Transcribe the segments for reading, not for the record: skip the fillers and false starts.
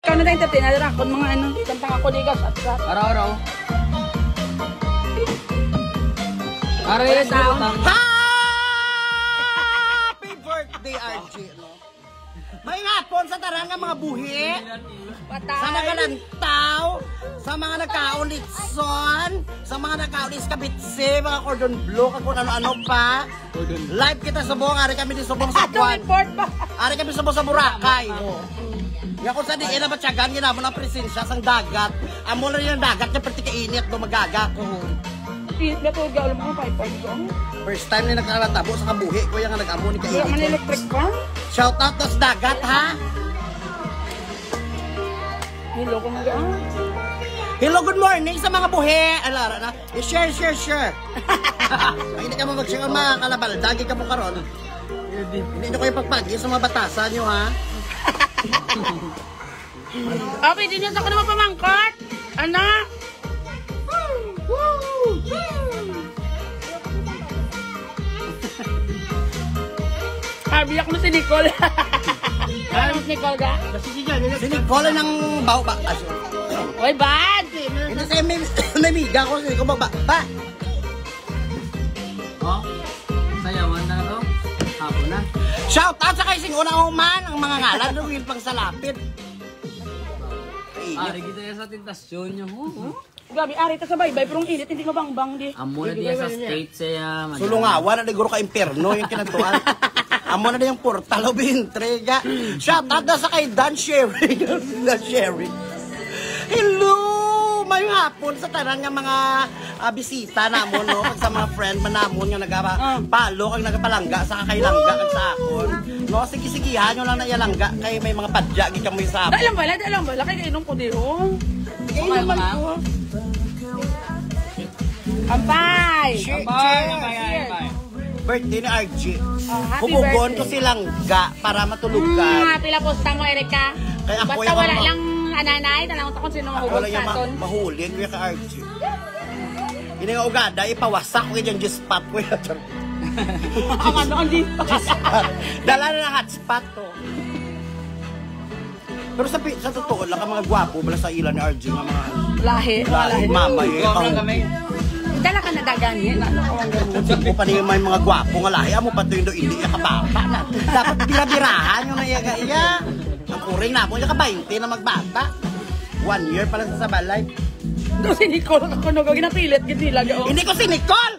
Ikaw na tayo entertainer ako mga ano, kantang ako ligas at sa Araw-araw. Aray, Happy birthday, RJ, no? May hapon sa tarang nga mga buhi, sa nagalantaw, sa mga nagkaulitson, sa mga nagkauliskabitse, mga cordon bleu, kung ano-ano pa. Live kita subong, ari kami di subong sa Buwan. Ari kami subong sa Boracay. Nga kung sa diin na matyagan, ginamon ang presensya sang dagat. Amo na rin ang dagat, na pati kainit, dumaгаga ko. Init na to, gawin mo mga 5 ko. First time na nagkalatabo sa kabuhi ko, yung nag-amo ni kainit. Wala man electric pa? Shout out to sa dagat, ha? Hello, kung mag-aan. Hello, good morning sa mga buhi. Alara na. I-share. Hindi ka mo mag-share mga kalabal. Dagi ka mo karon. Hindi nyo kayo pagpagi sa mga batasan nyo, ha? Okay, di nyo sa ko naman pamangkot. Anak. Biyak mo si Nicole. Ano si Nicole ga? Si Nicole ng bao ba? Oy, bad! Hindi sa'yo may miga ko. Hindi ko ba? Ha? Oh, sayawan na to. Hapon na. Shout out sa kayo sing unang uman. Ang mga ngalan ng will pang salapit. Ari kita sa tentasyon niya. Gabi, ari ta sa baybay, pero ang init, hindi mabangbang di. Amo na diya sa state saya. Sulungawan na diguro ka imperno yung kinatuan. Amo na yung portal o bintrega. Shout out na sa kay Dan Sherry. Dan Sherry. Hello! May hapon sa tanan nga mga bisita namon, no? Sa mga friend man namon yung nagpalo, kag nagpalangga sa kakailangga kag sa akon. No, sige-sigihan nyo lang na yalangga kay may mga padya gi kamoy sa. Dalang bala kay inom ko di ho. Inom man ko. Ampay! Bye. Birthday ni RJ. Happy Hubugon birthday. ko silang ga para matulugan. Pila posta mo, Erika? Kaya ako Basta yung wala lang ananay, talang ko sino Ako mahubog lang sa yung aton. mahulin ko yung ka RJ. Hindi nga ugada, ipawasak ko yung G-spot ko yung Ang ano, ang dito. Dala na ng hotspot to. Pero sa totoo lang, ang mga gwapo bala sa ilan ni RJ nga mga Lahi. mama Gawin kami. Dala ka na dagan yan. Ano ko ang gano'n? Kung pa niyo may mga gwapo nga lahi, amo pa to yung hindi niya kababa na. Dapat bira-birahan yung nayaga-iya. Ang kuring na mo, yung ka-20 na magbata. 1 year pala sa balay. Doon si Nicole ako nung ginapilit, ginilag ako. Hindi ko si Nicole!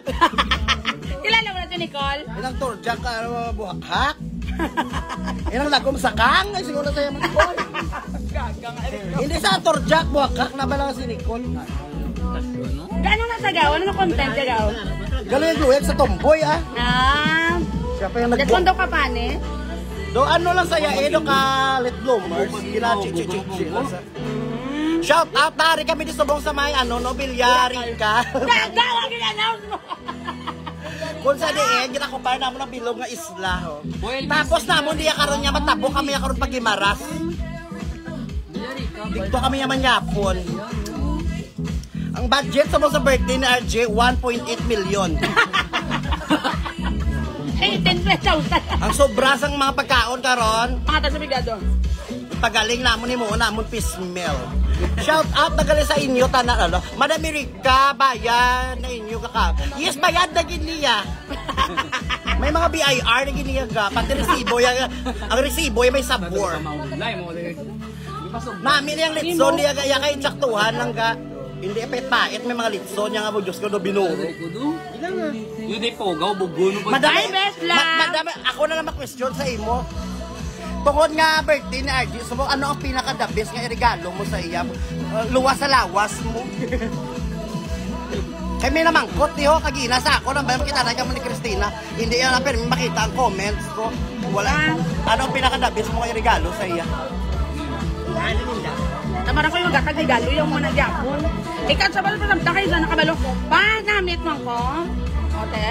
Kilala mo na si Nicole? Ilang turjak ka, buhak. Ilang lagom sakang, ay siguro sa'yo mga Nicole. Hindi sa turjak, buhak na ba lang si Nicole? Gano'n na sagaw? Ano na content sagaw? Galing yung luwag sa tomboy, ah. Siya pa yung Nagkon daw ka pa ni? Do ano lang saya do ka let bloomers. Kina-chi-chi-chi lang sa. Shout out na rin kami di subong sa may ano no bilyari ka. Gagaw ang ginanaw mo! Kung sa diin kita ko pa namo ng bilog nga isla ho. Tapos namo diya karon nya matabo kami karon pagimaras. Dito kami yaman yapon. Ang budget sa birthday ni RJ 1.8 million. 10,000. Ang sobra sang mga pagkaon karon. Mga sa bigado. Pagaling namon ni mo namon fish meal. Shout out na gali sa inyo tanan ano. Madam Erika, bayan na inyo kaka. Yes, bayad na gid niya. May mga BIR na gid niya ga pati resibo ya. Ang resibo ay may sabor. Mami niyang litson niya ga kay tsaktuhan lang ga. Hindi pa pait may mga litson niya nga mo Diyos ko do binuro. Yun ay pogaw, buguno pa. Madami, best lang. Madami, ako na lang ma-question sa imo. Tungkol nga birthday ni RJ, so ano ang pinaka-the best nga regalo mo sa iya? Luwas sa lawas mo. Kaya may namangkot, diho, kagina sa ako, nang bayang kita na mo ni Christina, hindi yan na pero makita ang comments ko. Wala. Ano ang pinaka-the best mo nga regalo sa iya? Ano nila? Tamaran ko yung gakagigalo yung muna gyapon. Ikaw sa balo pa kayo sa nakabalo. Pa, namit mo ko. Ote?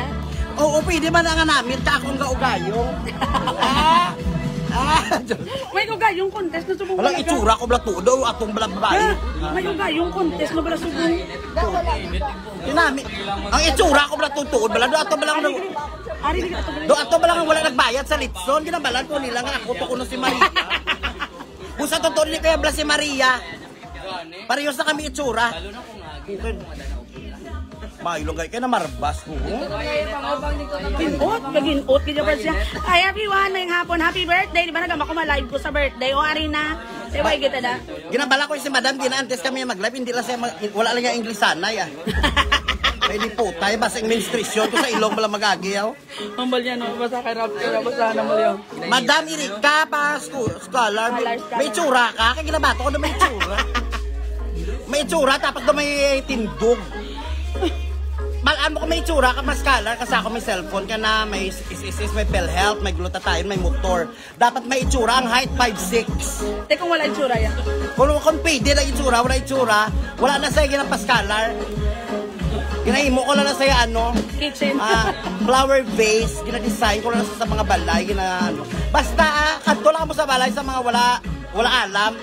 Oo, pwede ba na nga namin ka akong gaugayong? May ugayong contest na subong. Walang itsura ko bala tudo atong bala babae. May ugayong contest na bala subong. Tinami. Ang itsura ko bala tutuod bala do atong bala Ari di ka to. do atong bala wala nagbayad sa litson ginabalan ko nila nga ako to kuno si Maria. Kung sa totoo ni Kuya Blas si Maria, parehas na kami itsura. Mailong kayo na marbas ko. Ginot, maginot, ganyan pa siya. Ay, everyone, may hapon, happy birthday. Di ba nagama ko ma-live ko sa birthday? O, ari na. Ewan kita na. Ginabala ko si Madam, ginaantes kami mag-live, hindi lang siya, wala lang yung English sana ya. May di po tayo, basta yung ministrisyon ko sa ilong pala mag-agiyaw. Mambal niya, no? Basta kay Raptor, basta na mo yun. Madam, Erika, pa scholar, may itsura ka, kaya ginabato ko na may itsura. May itsura, tapos na may tindog. Malaan mo kung may itsura ka, mas scholar, kasi ako may cellphone ka na, may may PhilHealth, may glutathione, may motor. Dapat may itsura, ang height 5'6". Kung wala itsura yan. Kung pwede na itsura, wala na sa'yo ginang pa-scholar. Ginaimo ko lang na sa'yo, Kitchen. flower vase, gina-design ko lang sa mga balay, Basta, kanto lang mo sa balay sa mga wala alam.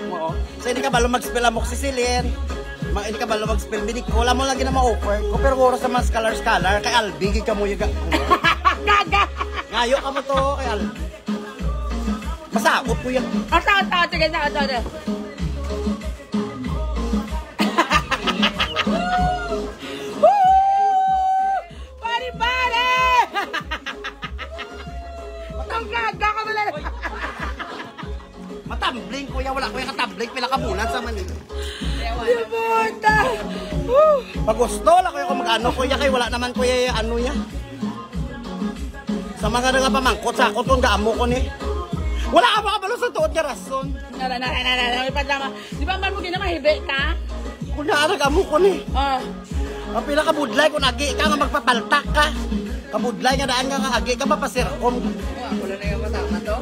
So, hindi ka balo mag-spill amok si Silin. Hindi ka balo mag-spill binig ko. Wala mo lang gina-ma-offer. Kung pero oras sa mga scholar, kay Albi, ka mo yung Gaga! ngayo ka mo to, kay Albi. Masakot ko yan. Sakot. Sige. Pare! Ang gaga ka wala. Matambling, kuya. Wala kuya katambling. Pila ka bulan sa Manila. Dibuta! Pag gusto, wala kuya kung mag-ano, kuya. Kaya wala naman kuya ano ya. Sa mga nga pamangkot, sakot kung gaamo ko ni. Wala ka makabalo sa tuod niya, rason. May padama. Di ba man mo ginamahibi ka? Kung naarag-amo ko ni. Ang pila ka budlay, kung agi ka nga magpapaltak ka. Kabudlay nga daan nga agi ka mapasirkom. Wala na yung matama to?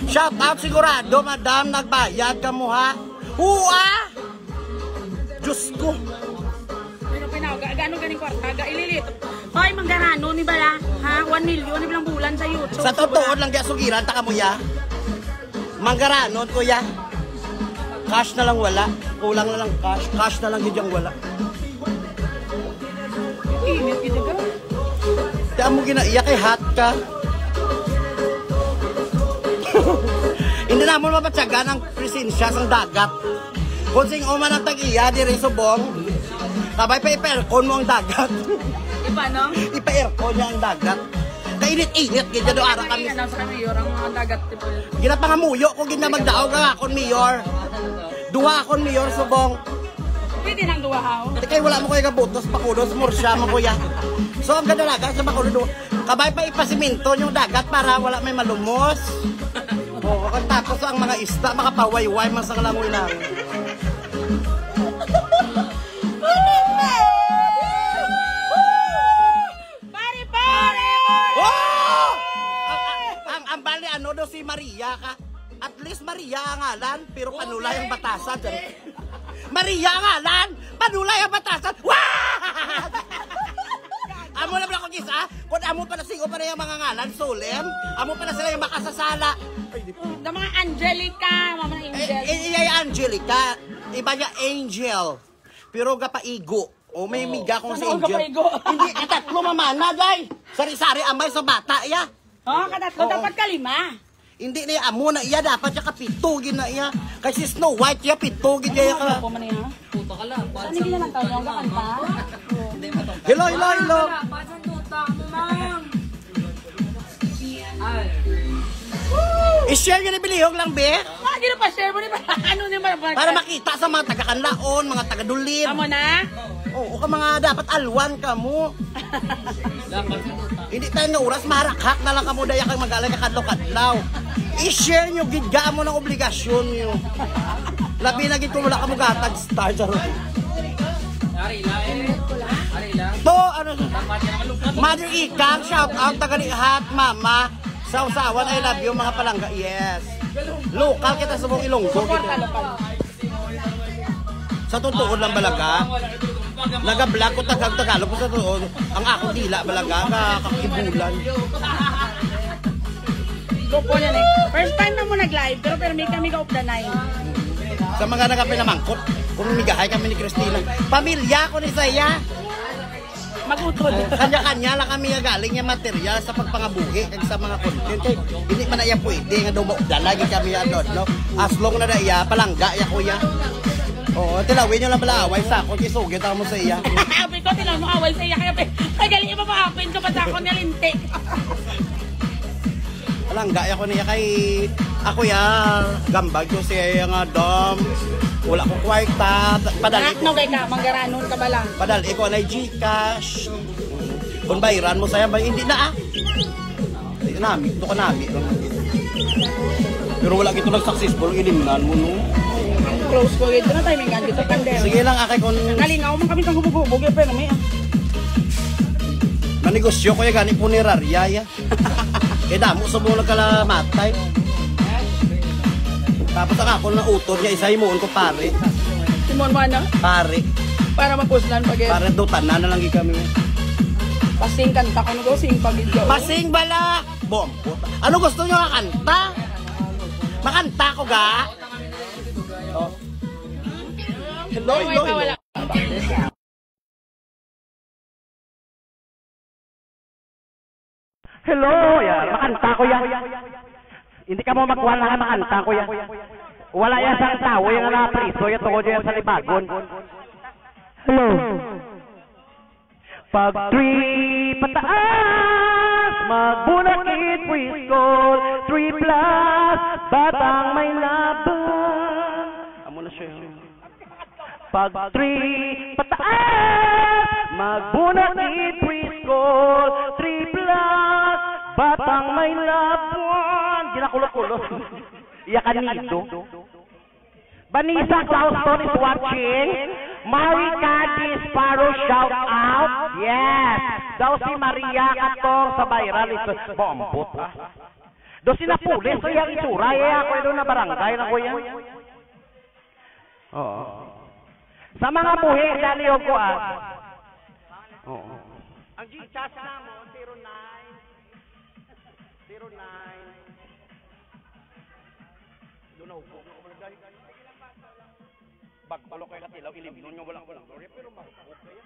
Shout out sigurado, madam, nagbayad ka mo ha. Hua! Diyos ko. Gano'n ganing kwarta? Ililit. Hoy, manggarano ni bala? Ha? 1 million ni bilang bulan sa YouTube. Sa totoo lang diya sugiran, taka mo ya. Manggaranon, kuya. Cash na lang wala. Kulang na lang cash. Cash na lang yun wala. Init kita ka. Kaya mo ginaiyak kay hot ka. Hindi na mo mapatsaga ng presensya sa dagat. Kung sing uman ang tag-iya, di rin subong. Sabay pa ipa-aircon mo ang dagat. Iba, no? Ipa-aircon niya ang dagat. Kainit-init, ganyan do ara kami. Sa mayor ang mga dagat. Gina pangamuyo ko gina magdao ka akon mayor. Duha akon mayor subong. Pwede nang duwahaw. Hindi kayo wala mo kayo kabutos, pakudos, mursya mo kuya. So ang ganda dagat sa pakudo. Kabay pa ipasiminto yung dagat para wala may malumos. O, tapos ang mga isda, makapawayway, mas ang langoy lang. Pare! Oh! Ang bali, ano daw si Maria ka? At least Maria ang ngalan, pero panulay ang batasan. Maria ang ngalan, panulay ang batasan. Wah! Amo na pala ko gisa, kung amo pala sigo pa na yung mga ngalan, Solem, amo pala sila yung makasasala. The mga Angelica, mga angel. Iyay Angelica, iba niya Angel, pero gapaigo. O may miga kung si Ano Angel. gapaigo? Hindi, tatlo mamana, day. Sari-sari amay sa bata, iya. Katatlo, dapat kalima. Hindi na amo na iya, dapat siya kapitugin na iya. Kasi Snow White, iya pitugin niya ka. Puto ka lang. Ano hindi naman tawag ang kakanta? Hello. Pasan tuta mo, ma'am. Ay. I-share yun, ibilihog lang, be. Hindi na pa share mo, di ba? Ano naman? Para makita sa mga taga-kanlaon, mga taga-dulid. Amo na? Oo, ka mga dapat alwan ka mo. Dapat sa tuta. Hindi tayo nga oras, maharakhak na lang ka mo daya kang mag-alay ka kadlaw-kadlaw. I-share nyo, gidgaan mo ng obligasyon nyo. Labi na gid kung wala ka mo gatag star. Ari lang. To, ano, Dapat yan ang lupat. Mother Ikang, shout out, tagalihat, mama. Sausawan, I love you, mga palangga. Yes. Local kita sa buong Ilonggo. Sa totoo lang balaga. Nag-vlog ko Tagalog ko sa totoo. Ang ako dila balaga, kakakibulan. Grupo niyan eh. First time na mo nag-live, pero may kami ka of the night. Sa mga nagapinamangkot, kung migahay kami ni Christina. Pamilya ko ni Saya. Magutod. Kanya-kanya lang kami nga galing yung material sa pagpangabuhi kag sa mga content. Kay hindi man na iya pwede nga daw lagi kami ano, no? As long na iya palangga ya kuya. Oo, tilawin nyo lang malaway sa ako, kisugit ako mo sa iya. Sabi ko, tilaw mo away sa iya. Kaya galing iba pa-apin ko pa sa ako nga lintik. Palangga ya ko niya kay ako ya gambag ko siya nga dom. Wala ko kwarta, padali ko. No, kay ka, manggaranon ka ba lang? Padali ko na Gcash. Kung bayaran mo saya, hindi na ah. Hindi nami, ito ka nami. Pero wala gito nag-successful, ilimnan mo no. Close ko ito na timing nga dito pandem. Sige lang akay kung Nalingaw man kami kang hubog-hubog, pero may manegosyo ko ya gani punerarya ya. Eh damo sa buong nagkalamatay. Tapos ako na utod niya, isa himuon ko pare. Simon mo na? Pare. Para mapuslan pag Pare daw tanan na lang kami. pasing kanta ko no sing pagid ko. Pasing bala! Bom. Ano gusto nyo kakanta? Makanta ko ga? Oh. Hello, hello, hello. Hello, yan. Makanta ko yan. Hindi ka mo magwala nga makanta ko yan. Wala yan sa tao, yung napriso, yung tungod yan sa libagon. Hello. Pag 3 pataas, magbunakit, preschool, 3 plus, batang may laban. Amo na siya. Pag 3 pataas, magbunakit, preschool, 3 plus, batang may laban. Ginakulot-kulot. Iyakan nito. Vanessa Clauston is watching. Marika Disparo, shout out. Yes. Daw si Maria Katong sa viral. Ito, bombot ah. Daw si Napulis. So yung itsura. Ako doon na barangay na ko yan. Oo. Sa mga buhi, daliog ko ah. Oo. Ang G-chat na mo, 09. 09. Doon ako. Bagpalo kayo katilaw, ilimnon nyo walang glory, pero okay.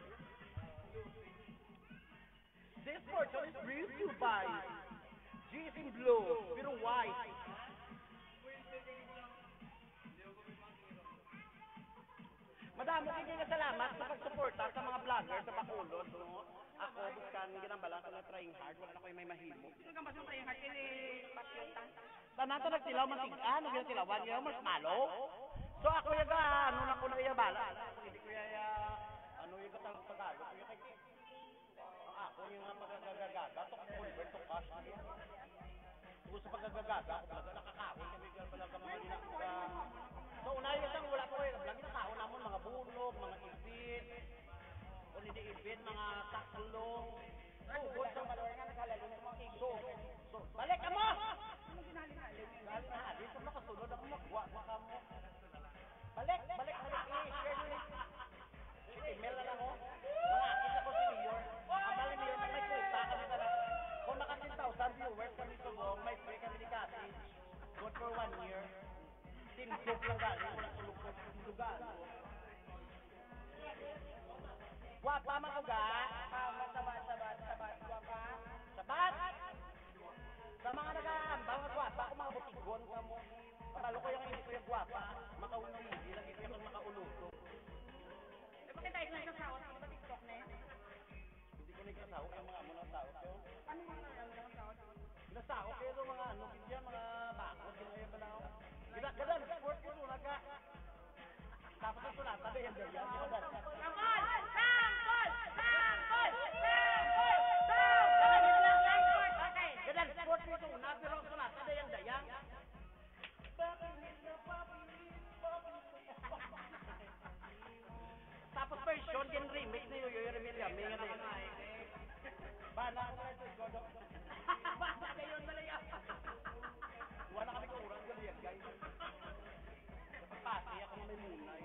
This portion is brought to you by G is in blue, pero white. Madamo kayo salamat sa pagsuporta sa mga vlogger sa Bacolod. No? Ako, buskan, ginambala ko na trying hard, wala na ko yung may mahimo. Sino ka mas yung trying hard? Tanan to nagtilaw, mantigaan, nagtilawan niya, marshmallow. So ako yung ano lang ko na iyabala. Hindi ko yung ano yung katang Tagalog. Ako yung pagagagaga. Ito ko convert to cash. Kung sa pagagagaga, ako talaga nakakahon. Kami talaga mga ginagawa. So unahin isang wala ko rin. Lagi nakahon naman mga bulog, mga ibit. O hindi ibit, mga taklong. Bukod sa malawin nga naghalalo ng mga iso. So balik ka mo! Galing na hadin. Kung nakasunod ako magwa ka mo. Balik, i-share nyo email na lang ako. Nakakita ko si Mayor. Ang bali Mayor, may kwenta kami talaga. Kung naka 10,000 viewers kami ito mo, may free kami ni Cathy. Good for 1 year. Tinjok lang galing, walang tulog-tulog lugar. Wapa mga uga. Sabat. Wapa. Sabat. Sa mga nag-aambang at wapa, kung mga butigon ka mo. Patalo ko yung hindi ko yung guwapa, makaunong hindi, lagi ko yung makauluto. Eh, bakit tayo na nagsasawa sa mga TikTok na yan? Hindi ko nagsasawa yung mga mga tao. Ano yung mga nagsasawa? Nasawa kayo yung mga ano, kaya mga bakot, ginaya ba na ako? Gadagan, sport ko nung nagka. Tapos ang sulata, yan. Gadagan, sport ko nung nagka, pero ang sulata, dayang. Tapos version din remix ni Yoyo Revilla may nga din. Bana ko ito godo. Bana kayo malaya. Wala kami ko urang gali guys. Pati ako may munay.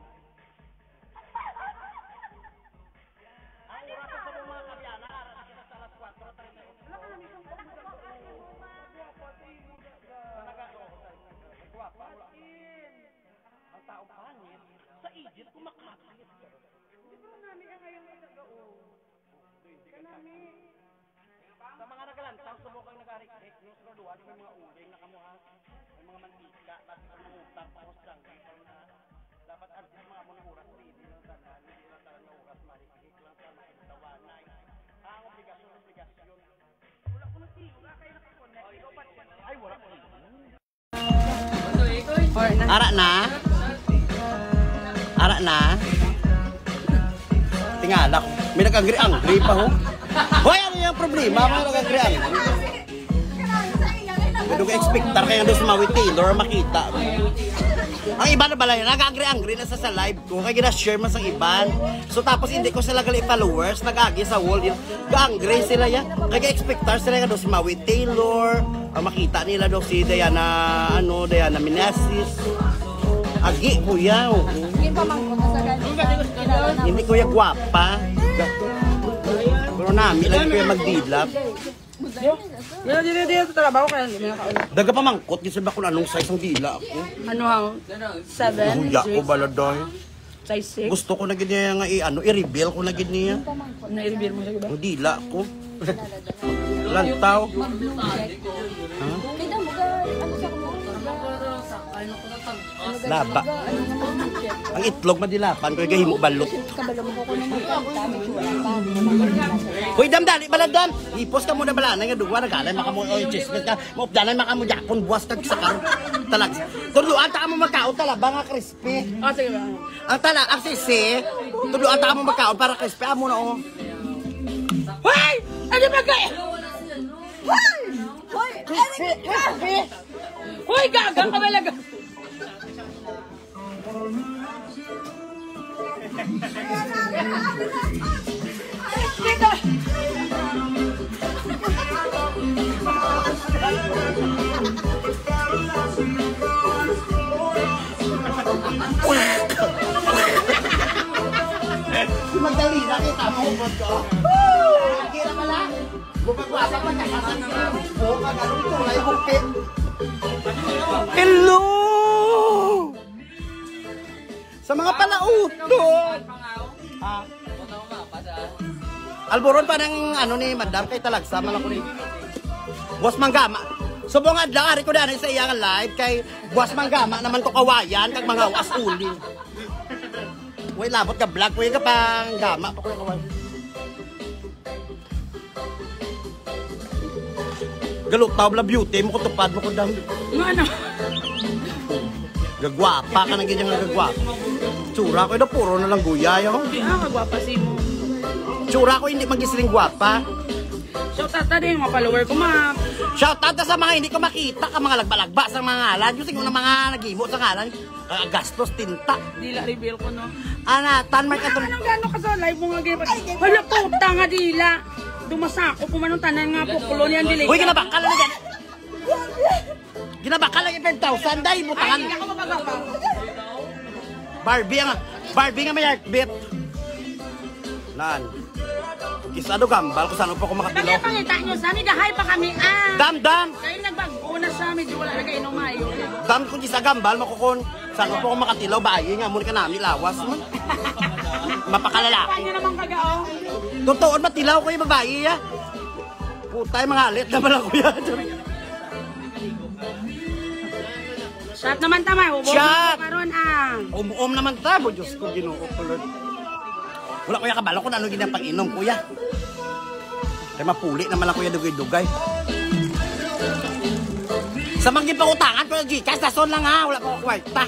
Ang oras sa mga kabyana ara kita sa alas 4:30. Wala ka namin kung ang tao pangit sa Egypt kumakakit. Hindi pa namin ka ngayon nagao. Sa mga nagalantaw, subok ang nag-arik-rik, yung suraduan, may mga uling na kamuha, may mga mantika, tapos ang mga utang, pahusang, dapat artist mga muna oras, hindi lang tanan, hindi lang tanan na oras, marik-rik lang sa mga itawanay. Ang obligasyon. Wala ko na tiyo, wala kayo nakakonect. Ay, wala ko na. Ara na. Tingala ko. May nag-angry pa ho. Hoy, ano yung problema? May nag-angry. Hindi ko expectar kaya doon sa Maui Taylor makita. Ang iba na balay, nag-angry na sa live ko. Kaya gina-share man sa iban. So tapos hindi ko sila gali followers. Nag-agi sa wall. Ga-angry sila yan. Kaya expectar sila doon sa Maui Taylor. Makita nila doon si Diana, Diana Meneses. Agi, kuya. Hindi kuya gwapa. Pero namin, lagi kuya magdilap. Dito trabaho kaya hindi mo nakaulit. Daga pa mangkot, kasi ba kung anong size ang dila ako? Ano ang 7? Kuya ko baladoy. Size 6? Gusto ko na ganyan nga i-reveal ko na ganyan. Na-reveal mo sa iba? Ang dila ko. Lantaw. Laba. Ang itlog madilapan ko gahimo balot. Hoy damdali baladam. Ipos ka muna balanan nga duwa nagalay makamu oy chismis ka. Maupdanan makamu japon buwas kag sa karon. Talag. Tudloan ta mo magkaon talaba nga crispy. Ah sige ba. Ang talag ang sisi. Tudloan ta mo magkaon para crispy amo na oh. Hoy! Ano ba kay? Hoy! Hoy! Crispy! Hoy gaga ka malaga. Madali na kita mo ko. Kira pala. Bumagwasa pa kakasal na. O kagalong tulay bukit. Hello! Sa mga palauto. Alboron pa ng ni Madam kay talagsa man ako ni. Boss Manggama. Subong adlaw ari ko dani sa iyang live kay Boss Manggama naman ko kawayan kag mga was uli. Uy, labot ka vlog ko ka pang gama pa ko kawayan. Galutaw bla beauty mo ko tupad mo ko dang. Ano? Gagwapa ka na ganyan nga gagwapa. Tsura ko, puro na lang guya yun. Hindi kagwapa si mo. Tsura ko, hindi magisling gwapa. Shoutout na din mga follower ko ma. Shoutout na sa mga hindi ko makita, ka mga lagba-lagba sa mga ngalan. Yung siguro na mga nag-imo sa ngalan, gastos, tinta. Dila reveal ko no. Ana, tanmark ka Anong gano'n ka sa live mo nga ganyan? Hala puta nga dila. Dumasako po manong tanan nga po. Kolonian dili. Uy, ginabakal na yan. Ginabakal lang yung 10,000, dahil mo Ay, tangan. hindi ako magagawa. Barbie nga may heartbeat. Nan. Kisado gambal kung saan pa ako makatilaw. Kaya pangita nyo sa amin, dahay pa kami ah. Dam. Kayo nagbago na sa amin, di wala na kayo numayo. Dam kung sa gambal, makukun. Saan pa ako makatilaw, bayi nga. Muna ka namin lawas. Mapakalalaki. Paano naman kagao? Totoo, matilaw ko yung babae ya. Putay, mga alit naman ako yan. Shot naman tama, Shot! karon ah. Umuom naman tabo, Diyos ko, Ginoo ko, Lord. Wala kuya kabalo kung ano ginapang-inom, kuya. Kaya mapuli naman lang, kuya, dugay-dugay. Sa mangging pangutangan ko ng Gcash, nason lang ha, wala pa ako kwarta.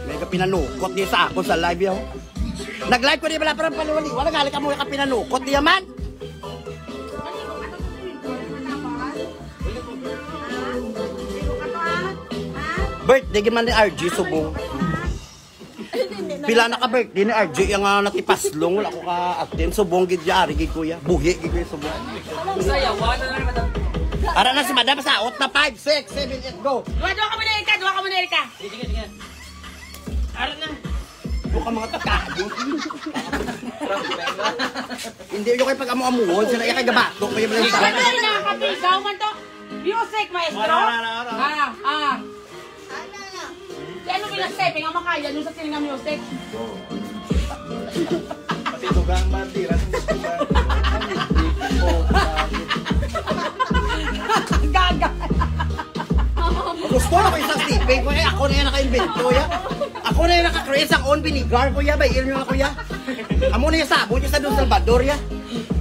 May kapinanukot niya sa ako sa live yaw. Nag-live ko niya pala parang paluwali. Wala gali ka mo yung kapinanukot niya man. Birthday giman ni RG Subong. Pila na ka birthday ni RG yung natipaslong. Wala ko ka-actin. Subong gid ya, ari gid kuya. Buhi gid kuya Subong. Ara na si Madam sa out na 5, 6, 7, 8, go. Duwa ka muna Erika. Sige. Ara na. Buka mga kakado. Hindi yung kayo pag-amu-amuhon. Sila yung kay gabato. Kaya mga sa Ano yung nakakapigaw man to? Music, maestro? Ano pinag-stepping ang makaya dun sa siningang music? Pati tugang bandira. Gaga. Gusto na ko isang tipeng, kuya. Ako na yung naka-invent, kuya. Ako na yung naka-create sa on vinegar, kuya. Bayin nyo na, kuya. Amo na yung sabon yung sa Don Salvador, ya.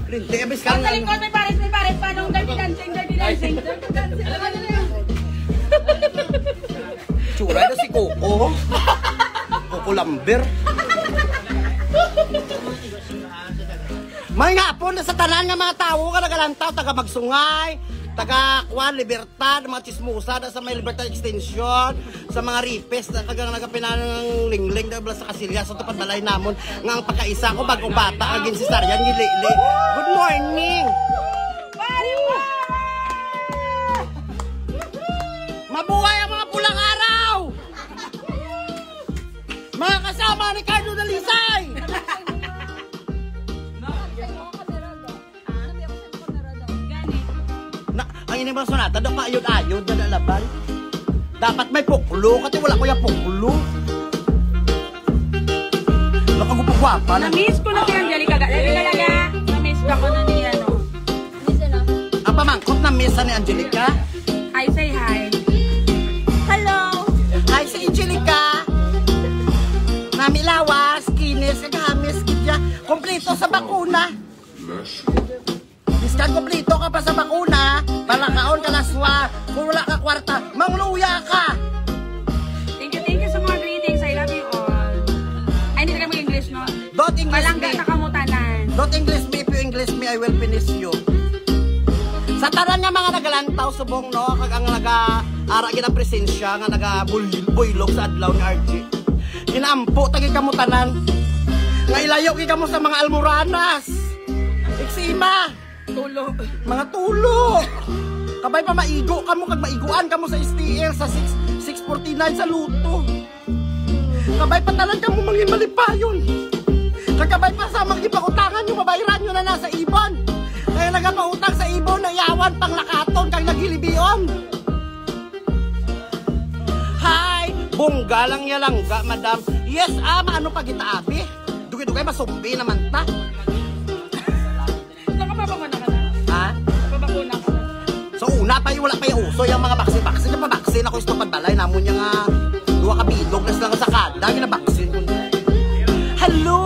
Rinte, abis ka Ang talikod, may pares. Paano dirty dancing? Tsura na si Coco. Coco Lamber. May nga po, sa tanan nga mga tao ka nagalantaw, taga Magsungay, taga Juan, Libertad, mga chismosa, sa may Libertad Extension, sa mga ripes, taga nagapinanang ng lingling, sa Kasilya, sa tupad balay namon, nga ang pagkaisa ko, bagong bata, agin si Saryan, nilili. Good morning! Mabuhay ang mga pulang araw! Mga kasama ni Carlo Dalisay! Ang inibang sonata, daw kaayod-ayod na nalaban. Dapat may puklo, kasi wala ko yung puklo. Nakagupagwapa na. Na-miss ko na si Angelica. Na-miss ko na niya, no? Ang pamangkot na mesa ni Angelica. Hi, say hi. Hello! Hi, si Angelica. Nami lawas, kinis, kagamis, kitya. Kompleto sa bakuna. Biskan kompleto ka pa sa bakuna. Palakaon ka laswa. Kung wala ka kwarta, mangluya ka. Thank you sa mga greetings. I love you all. Ay, hindi na kayo mag-English, no? Don't English Palangga me. sa kamutanan. Don't English me. If you English me, I will finish you. Sa tanan nga mga nagalantaw subong, no? Kag ang naga-ara ginang presensya nga naga-buylog sa adlaw ni RG. Ginampo tagi kamutanan. Nga ilayo gi kamo sa mga almoranas. Eksima. Tulo. Mga tulo. Kabay pa maigo kamo kag maiguan kamo sa STL sa 649 sa luto. Kabay pa talan kamo mangin malipayon. Kagabay pa sa magipakutangan yung mabayran nyo na nasa ibon. Kaya nagapautang sa ibon na yawan pang lakaton kag naghilibion. Hi, bungga lang ya langga, madam. Yes, ano pa gitaabi? Dugi-dugay masumbi naman ta. Nakapapakuna ka na. Ha? Nakapapakuna ka na. So una pa wala pa yung uso yung mga baksin. Yung pabaksin ako sa balay namon yung duwa ka bilog na sila sa kada. Ginabaksin ko. Hello!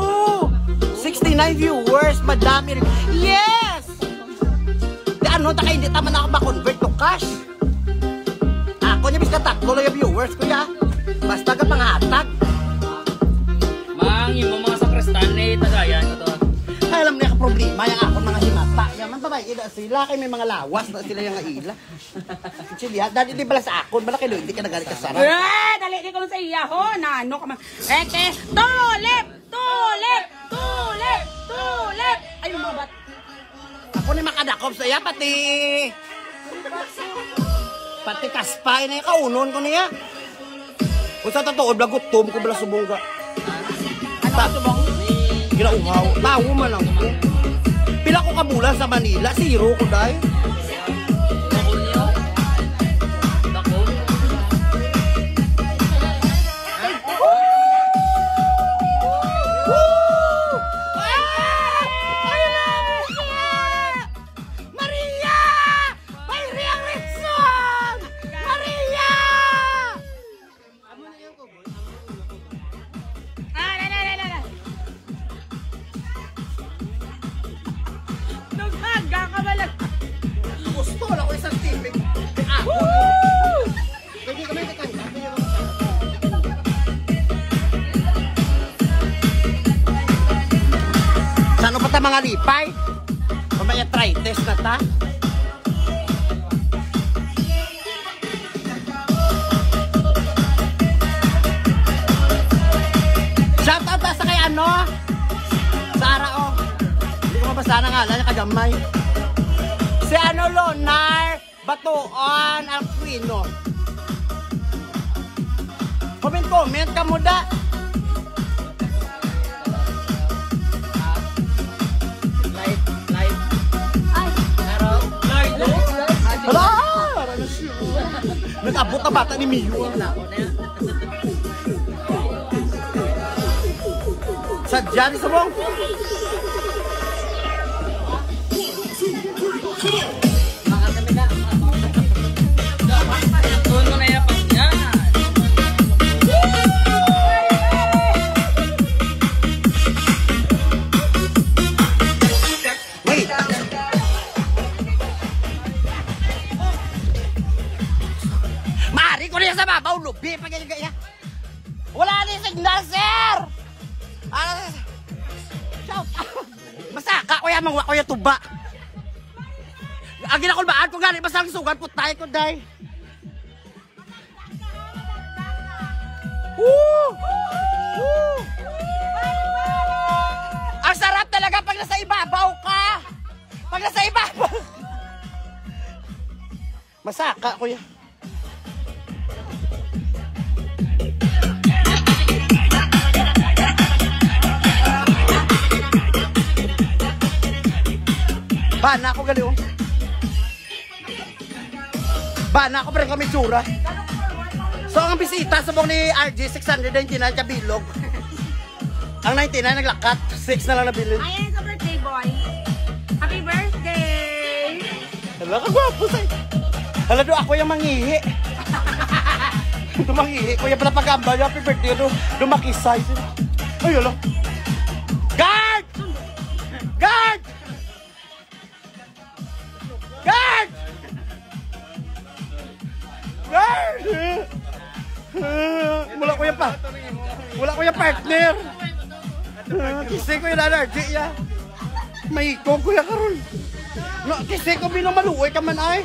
69 viewers, madam. Yes! Di ano, taka hindi taman ako ma-convert to cash. Ako niya bis kataklo lang yung viewers ko ya. Basta ka panghatag. Mang, yung mga sakristan eh, tagayan ko to. Ay, alam niya ka problema yung ako mga himata. Yaman pa ba, ila sila kay may mga lawas na sila yung ila. Chilya, dali di bala sa akon, bala kayo, hindi ka nagalit ka sarap. Dali di ko sa iya ho. Na ano ka man. Eke, tulip! Ay, mabat. Ako ni makadakop sa iya, pati kaspay na yung kaunon ko niya. Kung sa totoo, blagutom ko bala subong ka. Ano ka subong? Ginauhaw, tao man lang ko. Pila ko kabulan sa Manila, zero ko dahil. Dako niyo? Dako? Maria! May reaction! Maria! Naghaga ka balag. Gusto lang ko isang tipik. Ako. Pwede kami kakanta. Saan pa ta mga lipay? Pamaya try test na ta. Shout out sa kay ano? Sara o. Hindi ko mabasa na nga, lalo kagamay. Si ano Lonar Batuan Alquino. Comment ka mo da. Live. Hala! Nag-abot na bata ni Miyu. Sadya ni Sabong. signal, sir! Shout out! Masaka ko yan, mga kuya tuba. Ang ginakulbaan ko gani, basta ang sugat po tayo ko, day. Woo! Woo! Ang sarap talaga pag nasa ibabaw ka! Pag nasa ibabaw! Masaka, kuya. Bana ako gali, oh. Bana ako pa rin kami tsura. So ang bisita sa ni RG 699 ka bilog. Ang 99 naglakat, 6 na lang nabili. Ayan sa birthday boy. Happy birthday! Hala ka gwapo say. Hala do ako yung mangihi. Tumangihi ko yung pinapagamba yung happy birthday do makisay. Ay hala. Guard! Guard! Guard! Guard! Wala ko yung wala ko yung partner. Kisay ko yung allergy ya. May ikog ko yung karon. No, kisay ko binong maluoy ka man ay.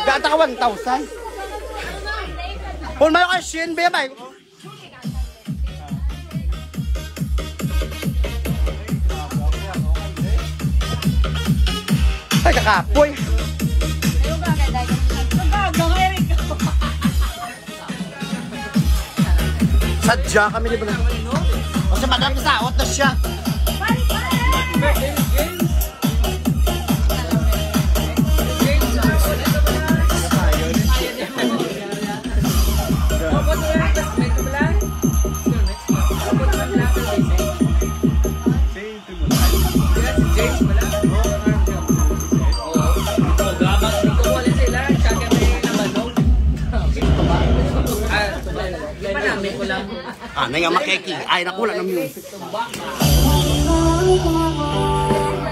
Gata ka 1,000. Kung mayo ka shin, ba may? Ay, kakapoy. Sadya kami di ba na? Kasi madami sa awat na siya. Ano nga makeki? Ay, naku, wala na music.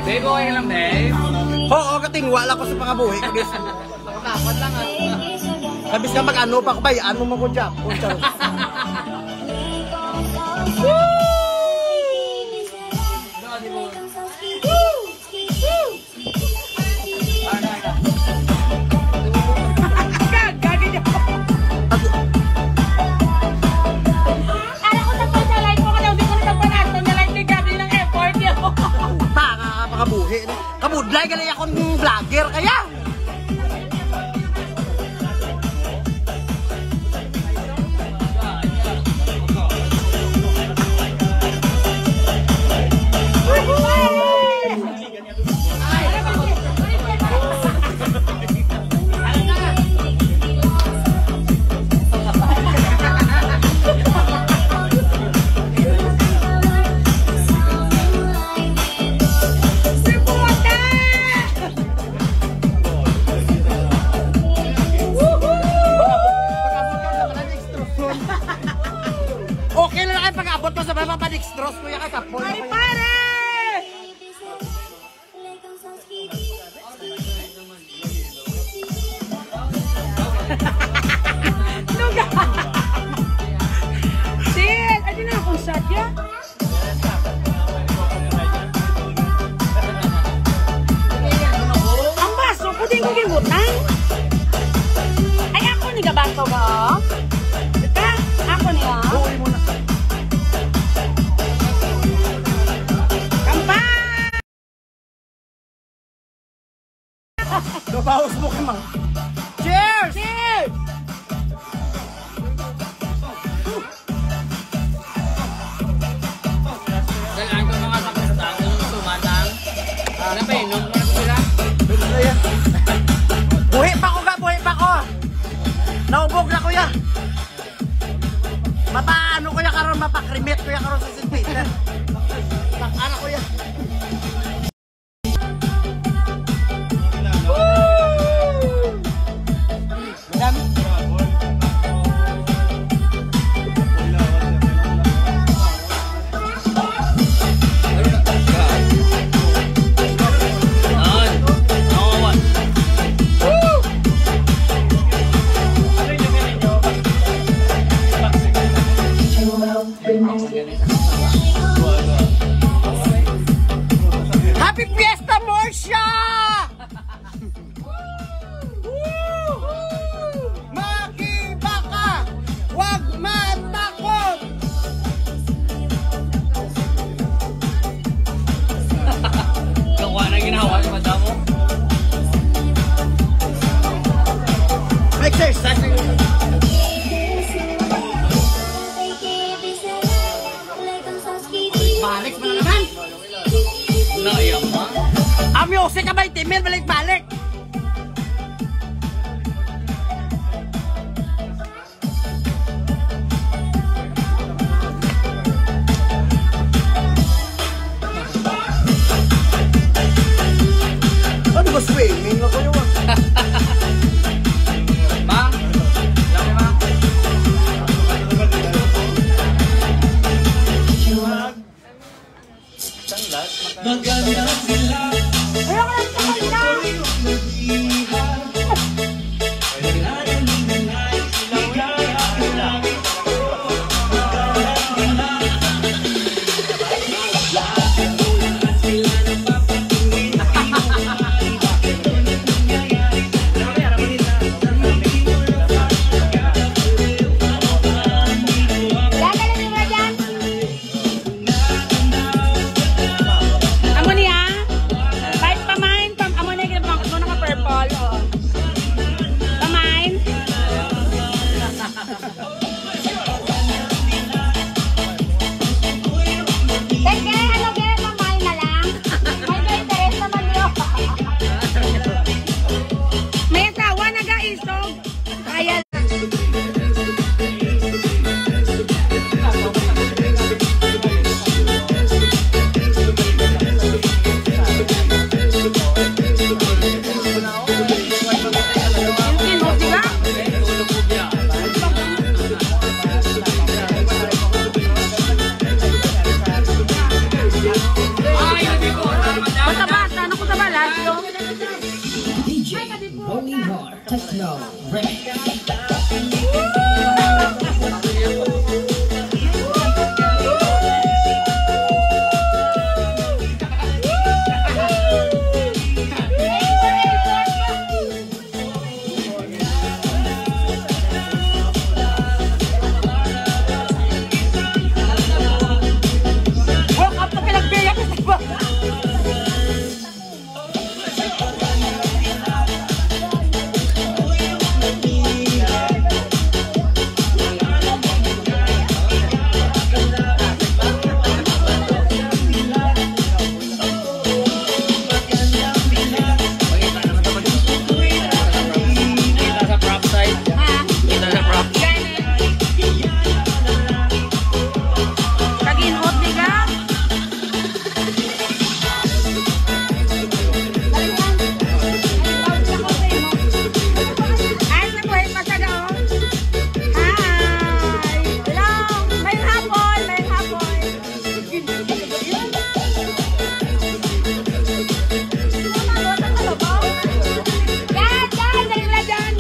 Babe, okay lang, babe. Oo, katingwala ko sa pangabuhi. Kabis. Nakakapat lang, Kabis ka mag-ano pa ko ba? Ano mo ko dyan? Kabudlay gali akong vlogger kaya. Okay na lang kayo pag-abot ko sa mga papadextrose ko yung kakapon. Pare, pare! Luga! Sid! Adi na akong sadya. Ang baso, pwedeng ko gimutang. Ay, ako ni gabato ba? Ika, ako niya. Buhay mo na. Nabawas mo ka, mang. Cheers! Cheers! Kailangan ko mga kapastang yung sumatang. Ano pa yun? Nung mga sila? Buhi pa ko ka, buhi pa ko. Naubog na kuya. Mapaano kuya karon, mapakrimit kuya karon sa St. Peter. Takana kuya. exercise. Balik mo na naman. Nayaman. Ang music ka ba, Timil? Balik-balik. Ano ba swimming na kayo? Bang. Laki bang. Amo niya? Bite pamain, amo niya ginabangkot mo naka purple. Oh. Pamain. Teka, ano kaya pamain na lang? May interest naman yun. May asawa nag-aisog. Kaya basta-basta, ano ko sa balas, no? DJ Rolling Hard Techno Remix. Walk up na pinagbiyak ko sa Kita sa prop side. Kita sa prop. Kaginot, di ka? Ay, sa buhay masaga, oh. Hi! Hello! May hapon! May hapon! Yan! Yan! Dali na dyan!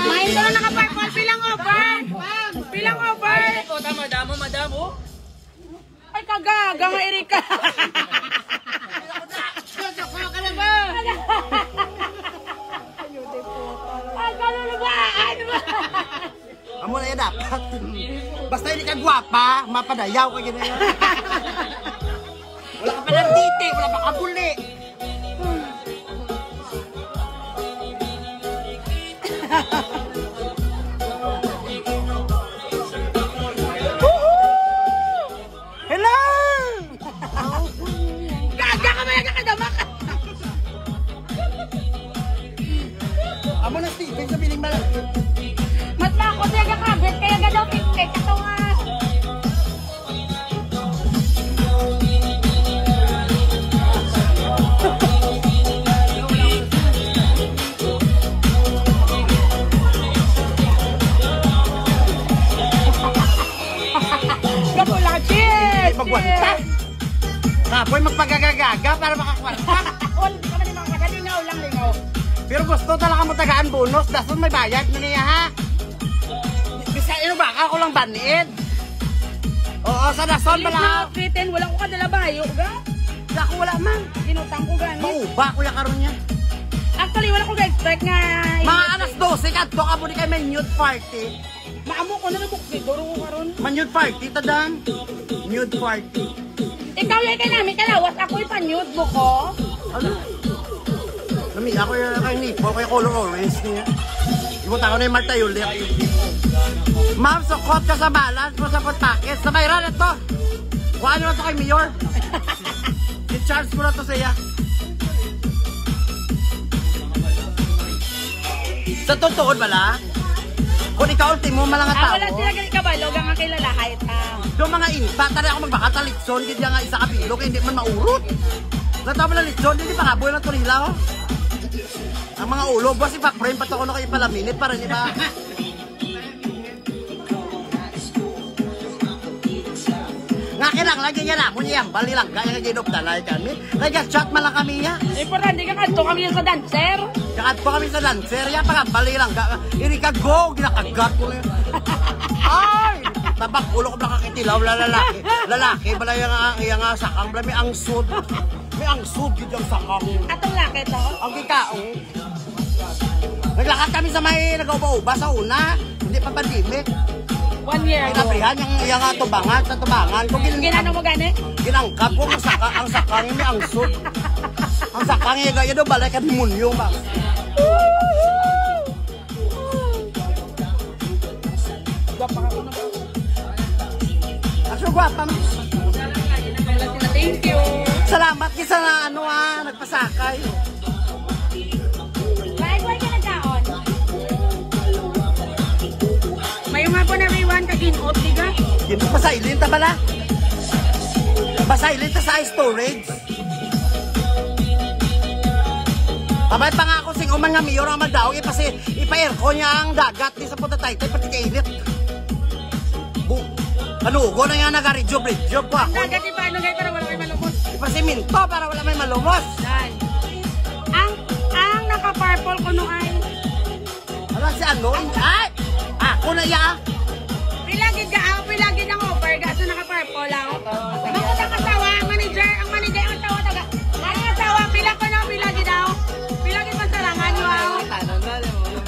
Main doon naka-purple. Pilang over? Pilang over? Ito, madamo, madamo. Ay, kagaga nga, Erika. Ay, kalulugaan mo. Amo na yan dapat. Basta hindi ka gwapa, mapadayaw ka ganyan. Wala ka pa ng titi, wala pa kabuli. Hello! Gaga ka ba yan? Kakadama ka. Amo na Steven sa piling malaki. Mas ako siya kakabit, kaya gadaw pikpik. Ito nga. Kapula, cheers! Magwanta. Kapoy magpagagagaga para makakwanta. Wala ka man yung mga kagalingaw lang, lingaw. Pero gusto talaga mo tagaan bonus, dason may bayad na niya ha. Bisa ino ba ako lang banid. Oo, sa dason bala. Kitten, wala ko kadala bayo, ga? Wala ko wala man. Ginutang ko gani. Mauba ko ya karon niya. Actually, wala ko ga-expect nga. Mga alas 12 kadto ka mo di kay may nude party. Maamo ko na nabuk duro ko karon. Nude party tadang. Nude party. Ikaw yung kay namin kalawas, ako ipanyod mo ko. Ano? Nami, ako yung kay Nipo, kay color orange niya. Ibuta ko na yung Marta Yulit. Ma'am, sukot ka sa balance mo sa pagpakit. Sa mayroon ito. Kuhaan nyo na ito kay Mayor. I-charge mo na ito sa iya. Sa totoo bala, kung ikaw ultimo malang nga tao. Wala sila ganit kabalo, nga kay lalakay. Doon mga inpa, tari ako magbakatalitson, hindi nga isa kapilo, kaya hindi man maurot. Natawa mo na litson, hindi pa kaboy na tulila, oh. Ang mga ulo, boss, ipak-frame, pato ko na kayo pala minute, para di ba? Nga kinang, lagi nga na, muna yan, bali lang, kaya nga ginuptalay kami. Kaya chat man lang kami, ya. Importante ka kanto kami sa dancer. Kakat po kami sa dancer, ya, bali lang, iri ka go, ginakagat ko na yun. Ay! Tabak, ulo ko nakakitilaw, lalaki. Lalaki, bala yung sakang, bala may angsud. May angsud, gid yung sakang. Atong laki to? Ang kikaong. Naglakad kami sa may nag-uba-uba sa una. Hindi pa pandemic. 1 year ago. Pinabrihan yung tubangan sa tubangan. Kung Ginano mo gani? ginangkap ko ang sakang may angsud. Ang sakang yung gaya doon, balik at munyo ba? Aso guwapa mo. Thank you. Salamat kisa na nagpasakay. Why ka nagkaon? May nga po na may 1 kaginot, diga? Hindi pasailin ta bala. Pasailin ta sa storage. Abay pa nga ako sing uman nga mayor ang magdaog ipa-aircon niya ang dagat di sa punta tayo pati kailit. Panugo na nga nag-rejob ko ako. Dagat iba, ano kayo para wala may malumos? Ipasiminto para wala may malumos. Ang naka-purple ko no ay. Ano si ano? Ay! Ako na ya! Pilagid ang offer, gaso naka-purple lang. Bakit ang kasawa, ang manager ang tawa taga. Ang kasawa, pilagid daw. Pilagid pa sa langan nyo ako.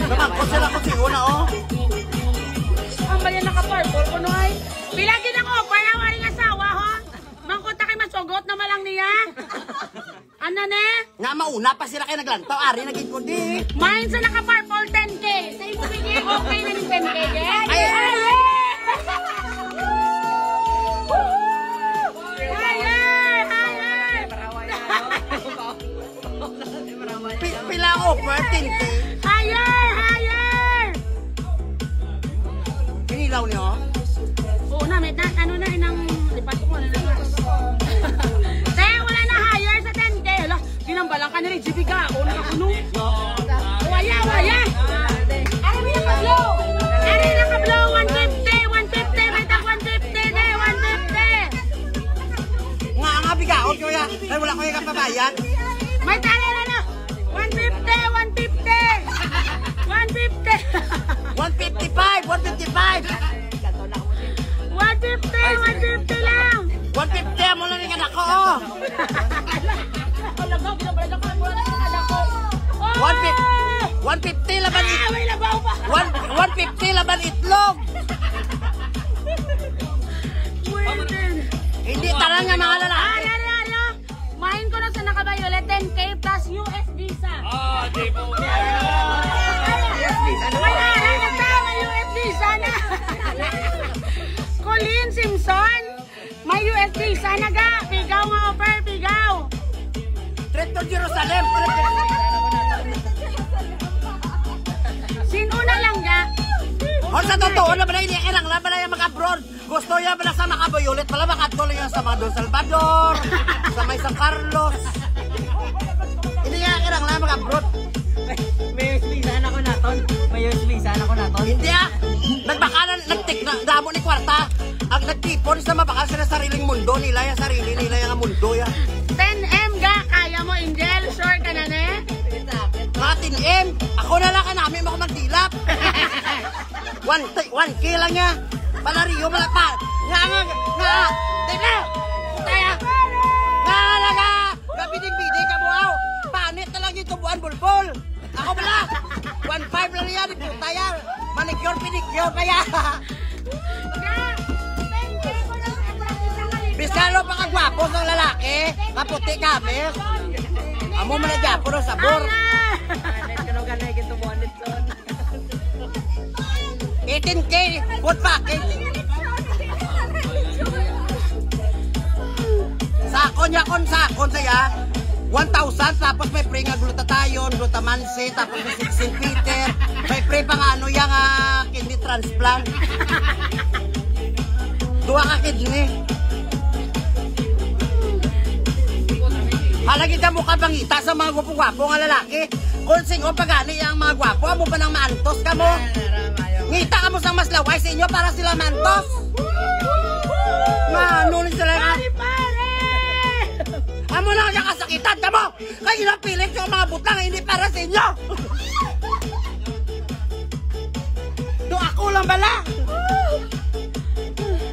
Naman ko sila ko siguna oh. Ang bali naka-purple ko no ay. Pilagid ang offer, ang waring asawa ho. Mangkunta kay masugot na malang niya. Ano ne? Nga mauna pa sila kayo naglantaw, ari naging kundi. Mine sa naka-purple 10K. Sa imo bigay, okay na yung 10K. Ay! Pila offer, 10K. Higher! Pinilaw niyo? Oo na, may ano na, inang lipat ko na naman. Te, wala na higher sa 10K. Hala, ginambalang ka na rin, GB ka. O, nakakuno. Waya! Ari mo naka-blow! 150! May tak 150 de, 150! Nga bigaot ko ya. Ay wala ko yung kapabayan. May tala na! 150! 150 lang! 150 mo lang yung anak ko oh. 150 laban itlog. May labaw pa! 150 laban itlog. Hindi tara nga mga lalaki. Mahin ko na sa nakabayole 10K plus US visa. Di po. Wala na nagtama US visa na. Colleen Simpson, may US visa na ga. Pigaw nga offer, pigaw. Trip to Jerusalem. Sinuna lang ga. O sa totoo na balay niya kinang na balay mag-abroad. Gusto niya bala sa makabayulit. Bala makatuloy niya sa mga Don Salvador. Sa may San Carlos. Hindi niya kinang na mag-abroad. May USB sana ko naton. Hindi nagbakanan, nagtik na, damo ni kwarta. Ang nagtipon sa mabakal sila sariling mundo nila, yung sarili nila yung mundo ya. 10M ga, kaya mo Angel, sure ka na ne? Mga 10M, ako na lang ka namin mo magdilap. 1K lang niya. Palariyo, malapa. Nga, teka, kaya, nga, gabidig-bidig ka mo, panit na lang yung tubuan, bulbul. Ako pala, 1.5 lang yan, tayo, manicure, pedicure pa yan. Biskalo pa kagwapo ng lalaki, kaputi kami. Amo man na Japo no sabor. Net ka nung ganay kito bonnet son. 18K food package. Sakon saya. 1,000 tapos may free nga glutathione, glutamansi, tapos may 16 Peter, may free pang ano yang kidney transplant. Dua ka kidney. Halagi ka mo kabangita sa mga gwapo-gwapo nga lalaki. Kung singo pagani ang mga gwapo, amo pa nang maantos ka mo. Ngita ka mo sa mas laway sa inyo para sila mantos. Ano ni sila nga? Amo lang siya kasakitan ka mo. Kaya inapilit yung mga butang hindi para sa inyo. Do ako lang bala.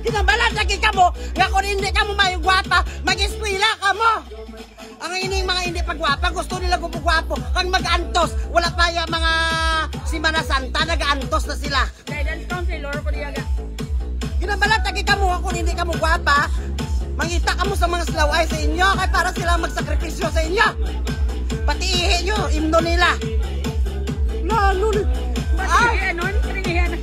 Kinabala lagi ka mo. Nga kung hindi ka mo may gwapa, mag-eskwila ka mo. Ang ining mga hindi pagwapa, gusto nila gupugwapo. Kang mag-antos, wala pa yung mga Simana Santa, nag-antos na sila. Guidance counselor ko diyaga. Ginabalat, lagi ka mo kung hindi ka mo gwapa. Mangita ka mo sa mga slaway sa inyo, kaya para sila magsakripisyo sa inyo. Pati ihi nyo, imno nila. Lalo ni...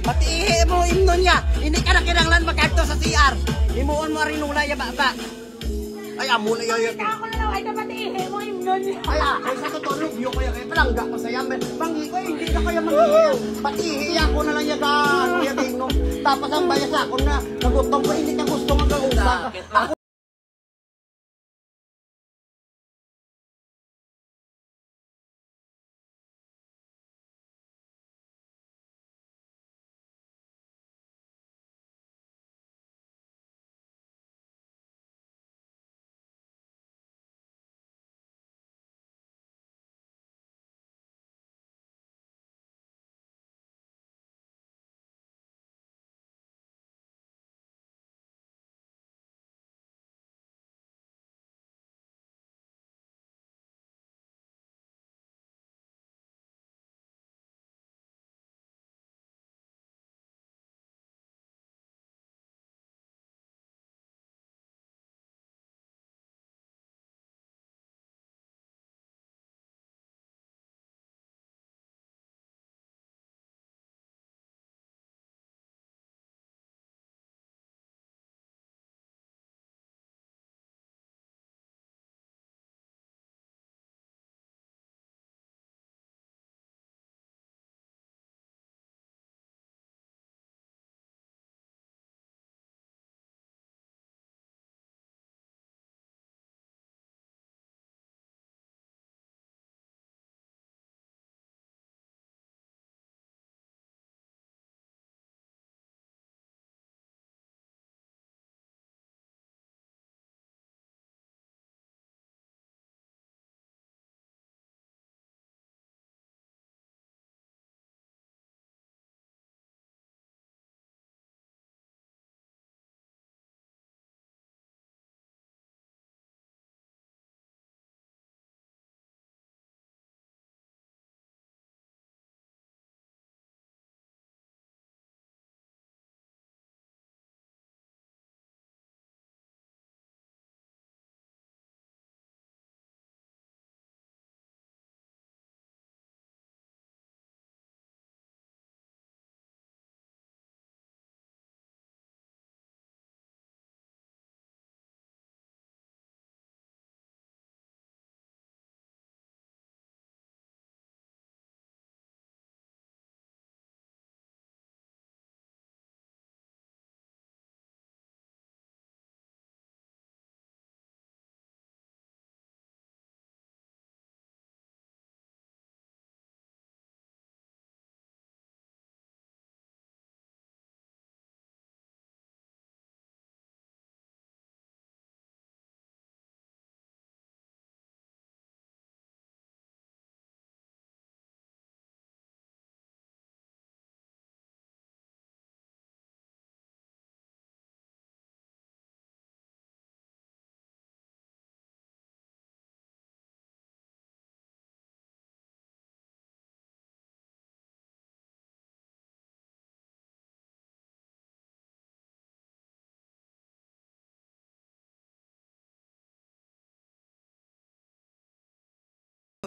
Pati ihi mo, imno niya. Hindi ka na kinanglan magkanto sa CR. Himuon mo rin nula ya baba. Ay, amo na yun. Ako na lang, ay dapat ihi mo yung nun. Ay, ay sa totoo, lubyo kaya kayo palangga pa saya. Mangi ko, hindi na kaya mangihi. Pati ihi ako na lang yagan. Kuya Dingong. Tapos ang bayas ako na nagutom ko, hindi ka gusto mag-uusap. Ako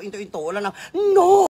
Into wala na. No!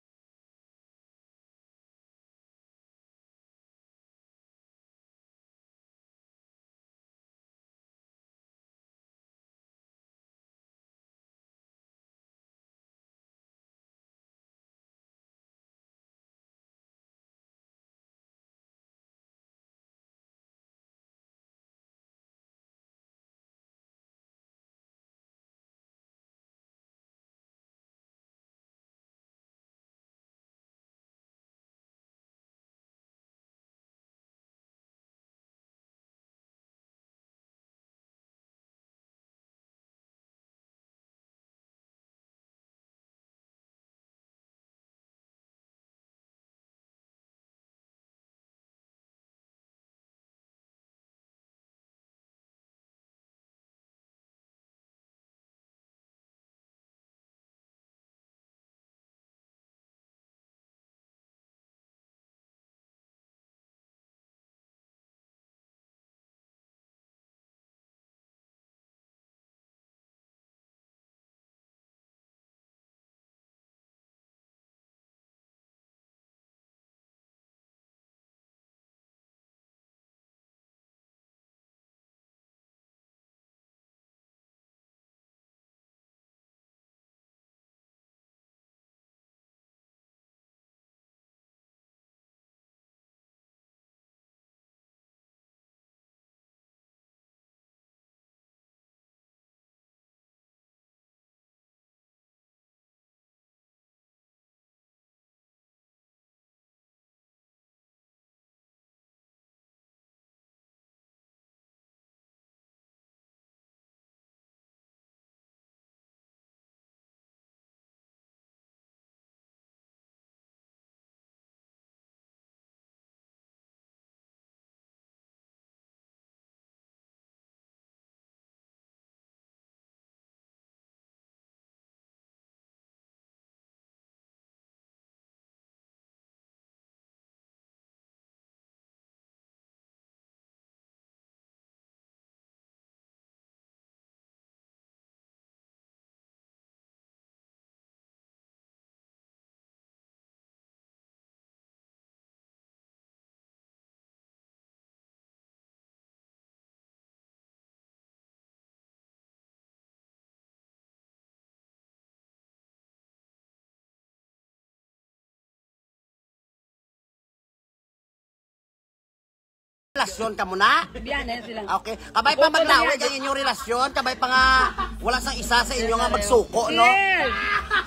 Relasyon ka muna? Biyanan sila. Okay. Kabay pa maglaway ang inyong relasyon, kabay pa nga wala sa isa sa inyo nga magsuko, no? Yes!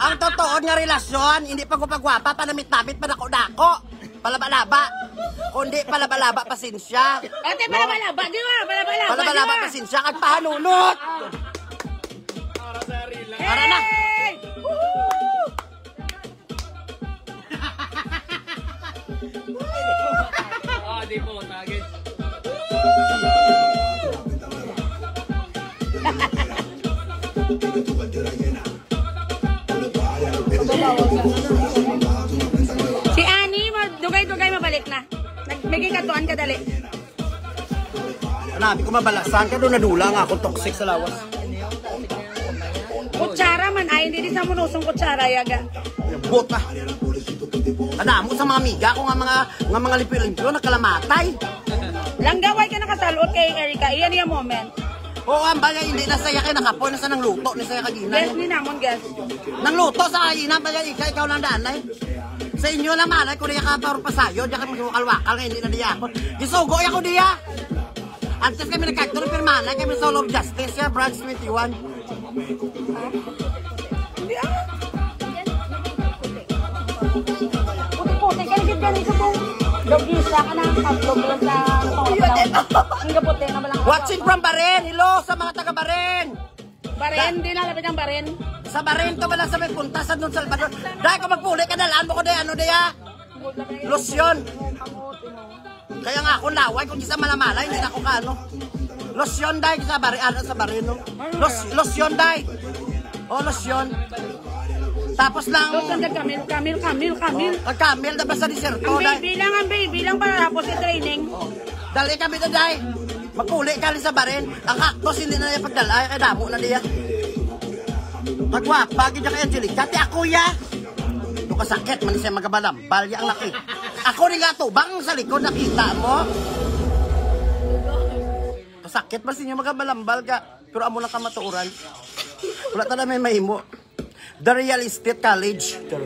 Ang totoo nga relasyon, hindi pa ko pagwapa, panamit-namit, panako-dako, palaba-laba. Kundi palaba-laba, pasensya. Ate, palaba-laba, di ba? Palaba-laba, Palaba-laba, pasensya, at pahanunot. Para na. Hey! Woohoo! Di po, target. Si Annie, dugay-dugay mabalik na. Nagbigay katuan ka dali. Nabi ko mabalasan ka doon nadula nga akong toxic sa lawas. Kutsara man ay hindi sa munusong kutsara yaga. Bota. Adamo sa mga amiga ko nga mga lipi-limpyo nakalamatay. Langgaway ka nakasalot kay Erika. Iyan yung moment. Oo, ang bagay hindi nasaya kay nakapoy na sa nang luto ni saya kagina. Guess ni namon, guess. Nang luto sa kagina bagay ikaw lang danay. Sa inyo na malay ko diya ka para pasayo, diya ka magwakal-wakal nga hindi na diya ako. Gisugo ako diya. Antes kami nagkagtulong pirmana, kami sa Love Justice ya, branch 21. Puti-puti ka nagit ganito pong dogisa ka ng katlog lang sa ang gaputi na malang. Watching from Baren, hello sa mga taga Baren. Baren, di nalapit ang Baren. Sa Baren to ba lang sa may punta sa Don Salvador. Dahil ko magpuli ka dalaan mo ko diya, ano diya? Lotion. Kaya nga ako laway, kung di sa malamalay, hindi na ako kaano. Lotion dahil sa Baren, sa Baren, no? Lotion dahil. Oh, lotion. Tapos lang... Lotion ka, Camille. Kamil na ba sa deserto? Ang baby lang para tapos yung training. Dali kami na dahil. Magpuli ka rin sa Baren. Ang cactus hindi na niya pagdala, kaya damo na niya. Kagwapa, gid kay Angelica, ti ako ya. Do kasakit man siya magabalambal ya ang laki. Ako rin nga to, bang sa likod nakita mo? Kasakit ba siya magabalambal ka? Pero amo lang ka matuuran. Wala ta na may mahimo. The Real Estate College. The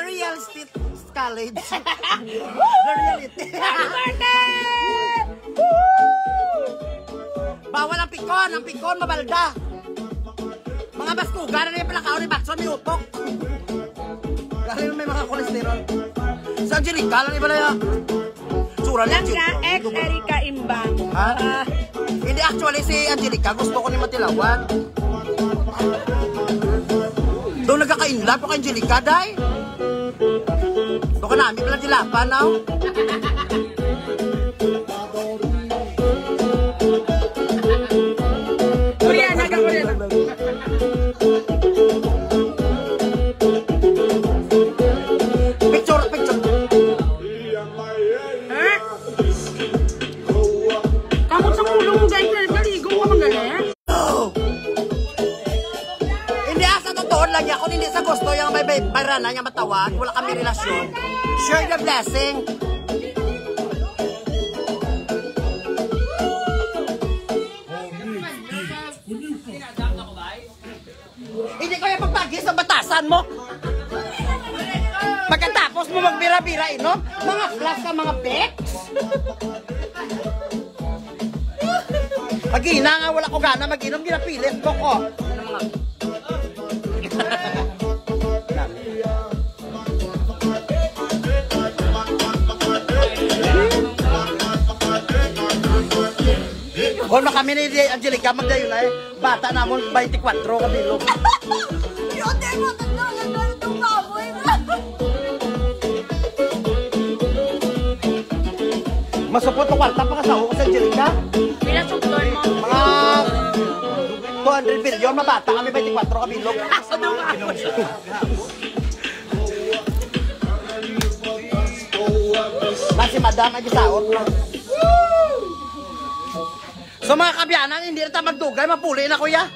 Real Estate College. The Reality. Bawal ang pikon mabalda. Mga baskugan na rin pala kao ni Bakson, may utok. Kasi may mga kolesterol. Sa Angelica, lang iba na yan. Sura niya, Ex-Erika Imbang. Ha? Hindi, actually, si Angelica, gusto ko ni Matilawan. Doon nagkaka-inlove ko kay Angelica, day. Doon ka namin pala dilapan, now. Koreana ka, Koreana. Picture. Eh? Kamot sa ulo mo, guys. Naligo ka magaling. Hindi, sa totoo lang niya. Kung hindi sa gusto yung may barana niya matawag, wala kami relasyon. Share the blessing. Hindi ko yung pagpagis sa batasan mo. Pagkatapos mo magbira-bira, no? Mga flash ka, mga bex. Pag-ina nga, wala ko gana mag-inom, ginapilit ko ko. Kung kami ni Angelica, magdayo na eh. Bata namon, 24 kabilog. Masupot ko kwarta pa kasawa ko sa Angelica. Pila suklon mo. Mga 200 billion, mabata kami 24 kabilog. Sa doon ako. Nasi madam ay gisaot mo. So mga kabyanan, hindi na tayo magdugay, mapuli na kuya.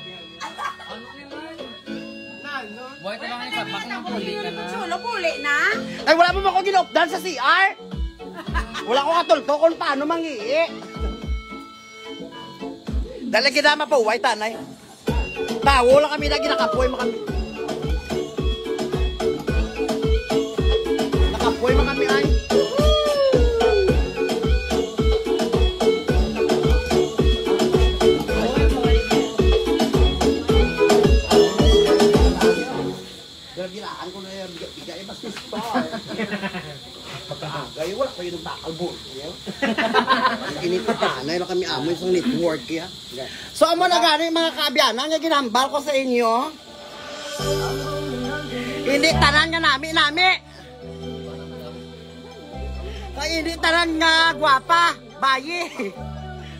Buhay ka lang ni Kapak ng puli ka na. Sulo, puli na. Ay wala mo ba ko ginopdan sa CR? Wala ko katulto kung paano mangihi. Dahil ginama pa uway tanay. Tawo lang kami na ginakapoy mo kami. Nakapoy mo kami ay. Ginaan ko na yung bigay mas gusto. Pagkaagay, wala kayo ng bakal board. Inipatanay na kami amoy sa network ya. So amo na gani mga kaabyanan nga ginambal ko sa inyo. Hindi tanan nga nami. Kaya hindi tanan nga gwapa, bayi.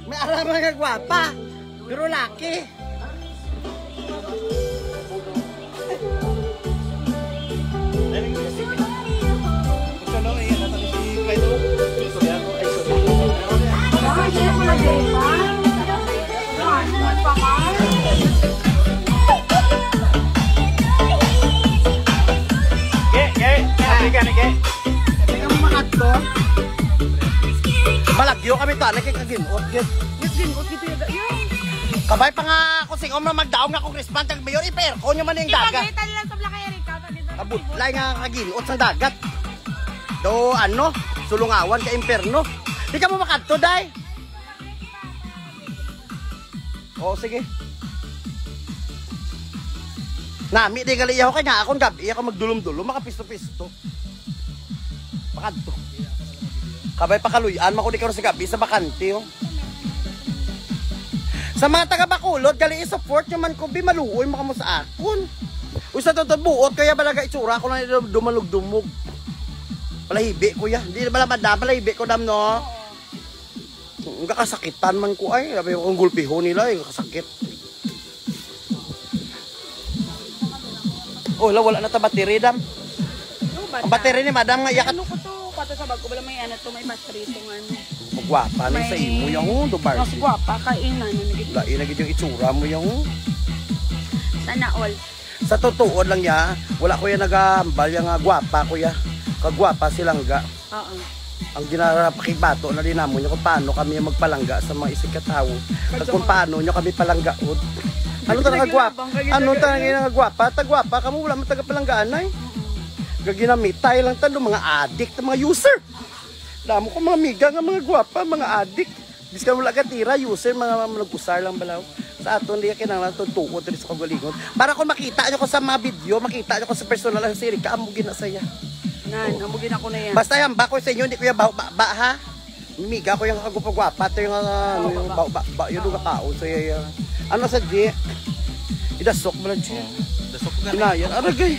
May alam nga gwapa, pero laki. Malagyo kami to, kay kaginot. Gingot dito yun. Kabay pa nga ako singom na magdaong nga kong respan kag mayor iper ko nyo man yung dagat. Ipagalitan nila sa Black Erika. Kabutlay nga kaginot sa dagat. Do ano, sulungawan ka imperno. Di ka mo makadto day. Oo sige. Nami di gali ako kay nga akong gabi ako magdulom-dulom makapisto-pisto. Makadto. Kabay pa kaluyan mako di karon sa gabi sa bakante oh. Sa mga taga Bacolod, gali i-support nyo man ko, bimaluoy mo ka mo sa akon. Uy, sa totoo buot, kaya balaga itsura ko na dumalog-dumog. Palahibi ko ya. Hindi na bala madam, palahibi ko dam no. Ang kakasakitan man ko ay. Sabi ko, ang gulpiho nila ay kakasakit. Oh, wala na ta battery dam. Ang battery ni madam nga yakat. Ano ko to? 4 to sa bag ko. Wala may ano to, may battery itong ano. Magwapa na sa imo yung do Mas Barbie. guwapa, kainan. Lain na yung itsura mo yung. Sana all. Sa totoo lang ya, wala ko yan nagambal yung gwapa ko ya. Kagwapa silangga. Oo. Ang ginarapakibato na din namo nyo kung paano kami magpalangga sa mga isikatawo. At kung paano nyo kami palanggaod. Ano talaga gwapa? Ano talaga gwapa? Tagwapa kamo wala man tagapalanggaan ay. Gaginamitay lang talo mga addict, mga user. Damo ko mga miga nga mga gwapa, mga addict. Biskan wala ka tira, user, mga nag-usar lang balaw. Sa aton, hindi ka kinanglan ito, tukot rin sa kagalingon. Para kung makita nyo ko sa mga video, makita nyo ko sa personal lang sa Erika, amugin na saya. Nan, amugin ako na yan. Basta yan, bako sa inyo, hindi ko yung ba ha? Miga ko yung kagupagwapa, ito yung yung luga kao. So, ano sa G? Idasok mo lang, G. Dasok ka na. Pinayan, aragay.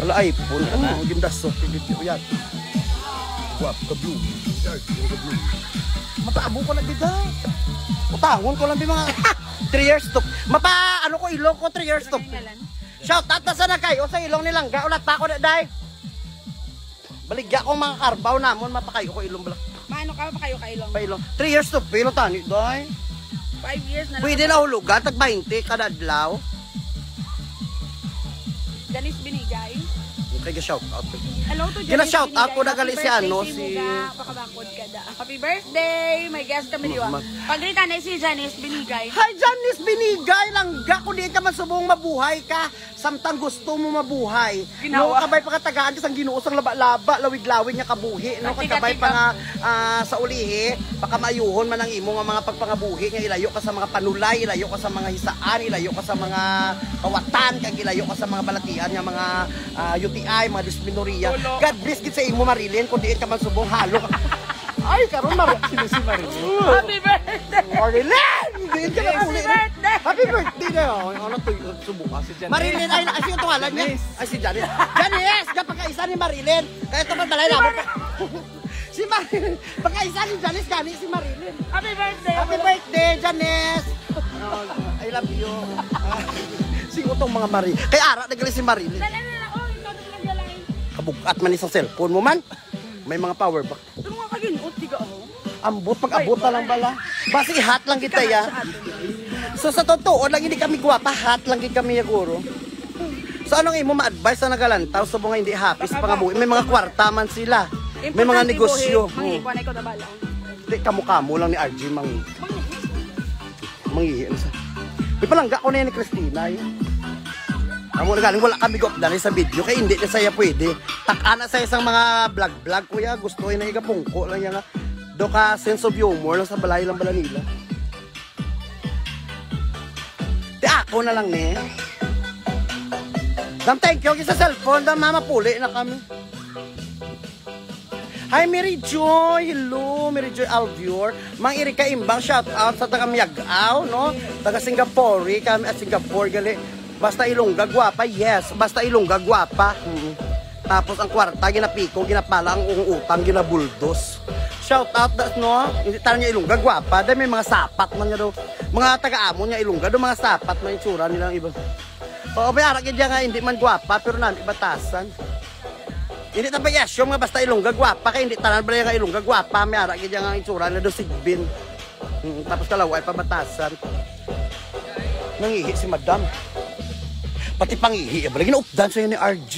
Wala iPhone, ano, gindasok, yan. Guwap, ka-blue. Mataabo ko na dito. Utangon ko lang di mga 3 years to. Ano ko ilong ko 3 years to. Shout out na sa nagay o sa ilong nilang ga ulat pa ko na dai. Baligya ko mga karbaw namon mapakayo ko ilong bala. Maano ka pa kayo kailong? Pa ilong. 3 years to pero tani dai. 5 years na lang. Pwede na hulugan tag 20 kada adlaw. Danis binigay. Okay, shout out. Hello to Gina Janice shout out binigay. ko na gali si Happy ano birthday, si Muga. Pakabakod ka da. Happy birthday! May guest kami diwa. Pagrita na si Janice binigay. Hi Janice binigay lang ga kung di ka man subong mabuhay ka samtang gusto mo mabuhay. No Ginawa. kabay pagkatagaan sa Ginoo sang laba-laba lawig-lawig nya kabuhi no kabay pa nga sa ulihi pakamayuhon man ang imo nga mga pagpangabuhi nga ilayo ka sa mga panulay, ilayo ka sa mga hisaan, ilayo ka sa mga kawatan, kag ilayo ka sa mga balatian nga mga UTI, mga dysmenorrhea. God bless gid sa imo Marilyn kung di ka man subong halo. Ay, karon sino si Marilyn? Happy birthday! Marilyn! Hindi ka na puli. birthday! Happy birthday na yun. Ano to subukan si Janice? Marilyn, ay yung tungalan niya. Ay si Janice. Janice, kapagkaisa ni Marilyn. Kaya ito balay namin. Si Marilyn. Pagkaisa ni Janice, Janice si Marilyn. Happy birthday! Happy birthday, Janice! I love you. Sigo tong mga Marilyn. Kaya ara, nagaling si Marilyn. Dala na lang. Oh, ikaw na nagdalay. Kabukat man isang cellphone mo man. May mga power bank. Ito mga kaginot, tiga ako. Ambot, pag-abot na lang bala. Basi hat lang kita ya. So sa totoo lang hindi kami gwapa, hat lang gid kami siguro. So anong imo ma-advise sa nagalantaw sa mga hindi happy sa pangabuhi? May mga kwarta man sila. May mga negosyo. Mangikuan ikaw na bala. Di kamo-kamo lang ni RG mangihi ano sa. May palangga ko na yan ni Christina. Amo na galing wala kami gopdan sa video kay hindi na saya pwede. Tak-ana sa isang mga vlog kuya, gusto na igapungko lang yan nga. Do ka sense of humor lang sa balay lang bala nila. Di ako na lang ne. Dam thank you sa cellphone, dam mama puli na kami. Hi Mary Joy, hello Mary Joy Alvior. Mang Erika Imbang, shout out sa taga Miagao, no? Taga Singapore, kami at Singapore gali. Basta Ilongga gwapa, yes. Basta Ilongga gwapa. Tapos ang kwarta ginapiko, ginapala ang utang, ginabuldos. Shout out that no, hindi tayo niya Ilongga gwapa, dahil may mga sapat man niya daw. Mga taga-amo niya Ilongga, daw mga sapat man yung tsura nilang iba. Oo, may arak niya nga hindi man gwapa, pero nang ibatasan. Hindi tayo yes, yung mga basta Ilongga gwapa, kaya hindi tanan ba yung Ilongga gwapa, may arak niya nga yung tsura niya daw sigbin. Tapos kalaway pa batasan. Nangihi si madam. Pati pangihi, bala gina-updan sa'yo ni RG.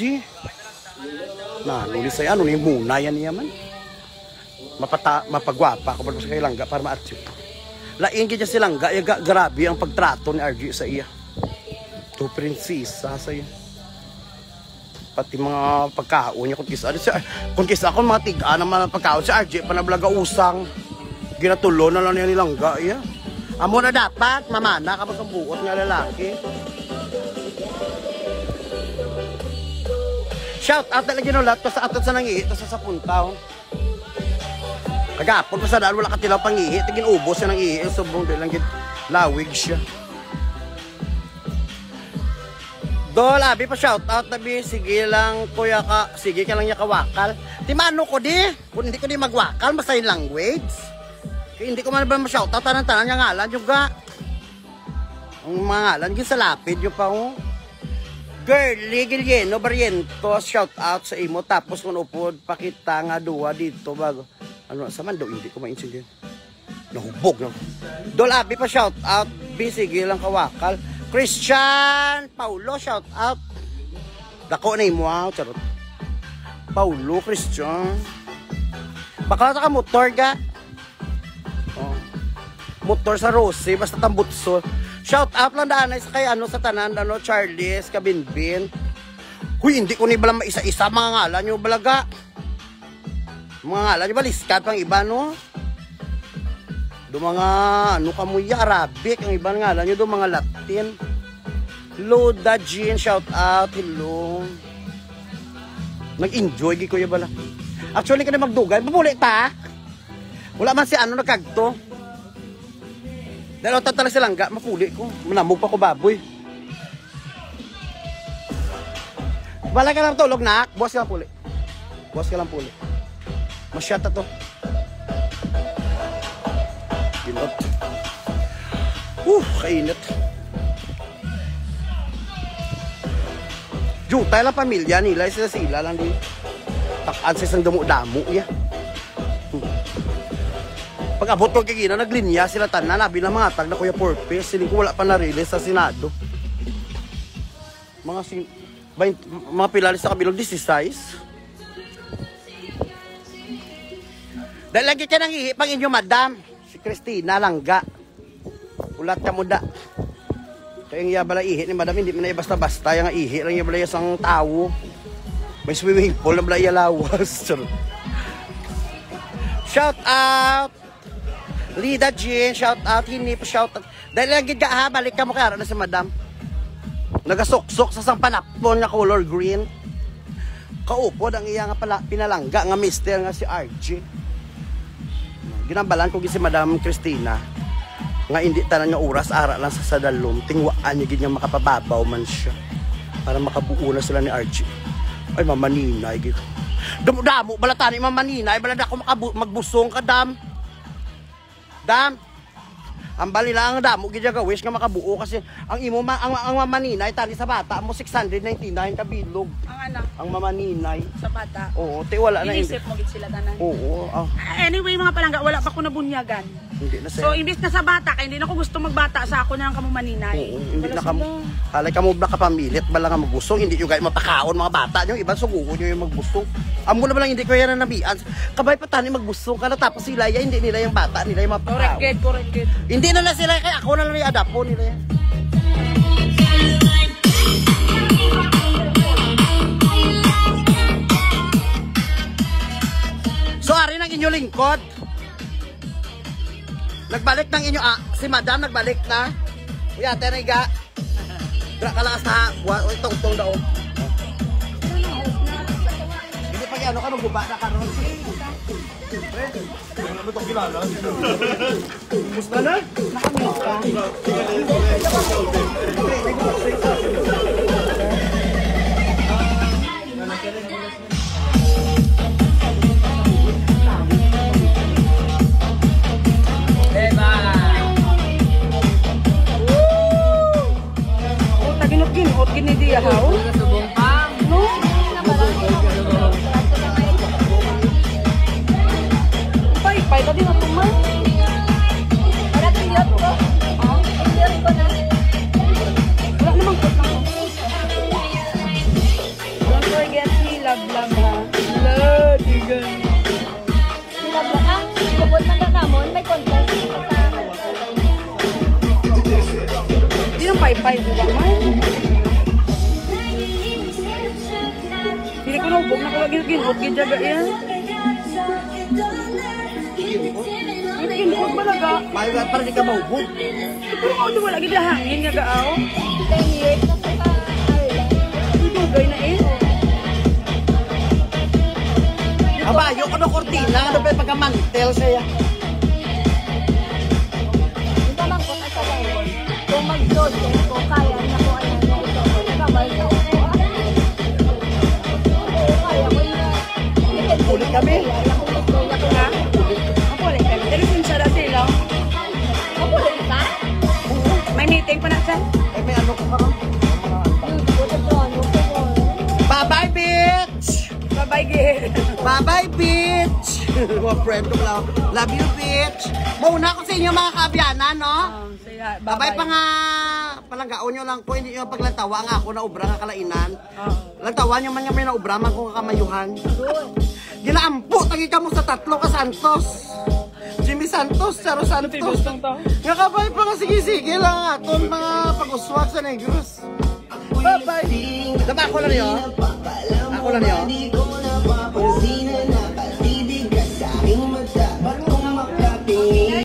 Na, nuli sa'yo, ano ni muna yan niya man. Mapagwapa, kapag sa kay Langga para ma-achieve. Laing kaya si Langga, grabe ang pagtrato ni RG sa iya. To prinsesa sa'yo. Pati mga pagkaon niya, kung kisa ako mga tigaan naman ang pagkaon si RG, panablaga usang. Ginatulo na lang niya ni Langga, iya. Amo na dapat, mamana kapag ang buot nga lalaki. Shout out talaga yun ulat, sa atot sa nangihi, sa puntaw. Kagapon pa sa daan, wala katilaw pangihi, tigin ubos siya nangihi, sobrang lang lawig siya. Dol, abi pa shout out, tabi, sige lang kuya ka, sige ka lang niya kawakal. Di mano ko di, kung hindi ko di magwakal, basta yung language. Kaya hindi ko man ba ma-shout out, tanan-tanan niya ngalan yung ga. Ang mga ngalan, yung sa lapid yung pa oh. Girlie Guilieno Barrientos, shout out sa imo. Tapos kung upod, pakita nga duwa dito bago. Ano, sa man daw, hindi ko maintindihan. Nahubog na. Dol Abi pa shout out. B, sige lang kawakal. Christian Paulo, shout out. Dako na imo, charot. Paulo, Christian. Bakla ka motor ga. Oh. Motor sa Rose, basta tambutso. Shout out lang daanay sa kay ano sa tanan, ano, Charles, Kabinbin. Huy, hindi ko ni balang maisa-isa mga ngalan nyo balaga. Mga ngalan nyo baliskat pang iba, no? Do mga, ano kamuya, Arabic, ang iba ngalan nyo, do mga Latin. Hello, Dajin, shout out, hello. Nag-enjoy, gi kuya bala. Actually, ka na magdugay, mapuli ta. Wala man si ano nagkagto. Dahil tatala silang ga, mapuli ko. Manamog pa ko baboy. Wala ka lang tulog, nak. Buwas ka lang puli. Buwas ka lang puli. Masyata to. Ginot. Kainit. Jutay lang pamilya nila. Sila lang din. Takaan sa isang damo-damo, ya. Pag abot ko kagina, naglinya sila tanan, nabi na mga tag na Kuya Purpose, siling ko wala pa na-release sa Senado. Mga pilali sa kabilog, 16. Dahil lagi ka nang ihi, pang inyo madam, si Christina Langga. Ulat ka muda. Kaya yung yabala ihi ni madam, hindi mo na basta-basta, yung ihi lang yabala isang tao. May swimming pool na bala lawas. Shout out! Lida Jean, shout out, Hinip, shout out. Dahil lagi ka ha, balik ka mo kaya na si madam. Nagasuksok sa sang panapon nga color green. Kaupod ang iya nga pala, pinalangga nga mister nga si RJ. Ginambalan ko si Madam Christina. Nga hindi tanan nga oras, ara lang sa sadalom. Tingwaan niya ganyan makapababaw man siya. Para makabuo na sila ni RJ. Ay, mamaninay gitu. Damo, balatan ni mamaninay, balada ko magbusong ka, dam. Dam, ang bali lang ang damo gidya gawis nga makabuo kasi ang imo ang mamaninay tali sa bata mo 699 kabilog. Ang anak ang mamaninay sa bata. Oo, te wala na Inisip mo gid sila tanan. Oo. Anyway, mga palangga, wala pa ko nabunyagan. Hindi na So, imbis na sa bata, kaya hindi na ko gusto magbata sa ako na lang kamumaninay. Oo, hindi na kamo. Halay kamo ba kapamilit bala nga magbusong, hindi yung guys mapakaon mga bata nyo, iba suguon nyo yung magbusong. Amo na ba lang hindi ko yan na nabian. Kabay pa tani magbusong ka na tapos sila ya, hindi nila yung bata, nila yung mapakaon. Correct. Hindi na sila, kaya ako na lang yung adapo nila yan. So, ari ng inyo lingkod. Nagbalik ng inyo, si madam nagbalik na. Kuya, teriga. Dra ka lang sa itong daw. Hindi pa ano ka, magbuba na ka ron. Ano itong kilala? Gusto na? Nakamit ka. Ginot gini dia how? Subong pang. No. Pai tadi ngatung mah. Wala kang yot ko. Yot ko na. Wala namang kot na. Don't forget si love ha. Love again. Sila ba ang kubot na namon may contest sa Di yung pai buwang man. Hindi ko nubog na kawag ginot ginjaga yan. Hindi ginot malaga. Mayo para di ka mahubog. Pero kung di wala gila hangin nga gaaw. 10 years na sa Ireland. Dugay na eh. Abayo ko ng kortina, ano ba yung pagkamantel siya? Hindi ka lang ko sa bawon. Kung mag-dod ko kaya na ko ay kamay sa upo. Kaya ko yun. Ulit kami. Ha? Mapulit ka. Pero sinsara sila. Mapulit ka? May meeting pa na siya. Eh, may ano ko pa ron? Buto to ano. Bye-bye, bitch! Mga friend ko lang. Love you, bitch! Mauna ko sa inyo mga kaabyanan, no? Babay pa nga, palanggaon nyo lang ko, hindi nyo paglatawa nga ako na ubra nga kalainan. Lantawan nyo man nga may naubra man kung kamayuhan. Ginaampo, tagi ka mo sa tatlo ka Santos. Jimmy Santos, Charo Santos. Nga kabay pa nga, sige lang aton mga pag-uswag sa Negros. Bye-bye! Diba ako lang yun? Ako lang yun?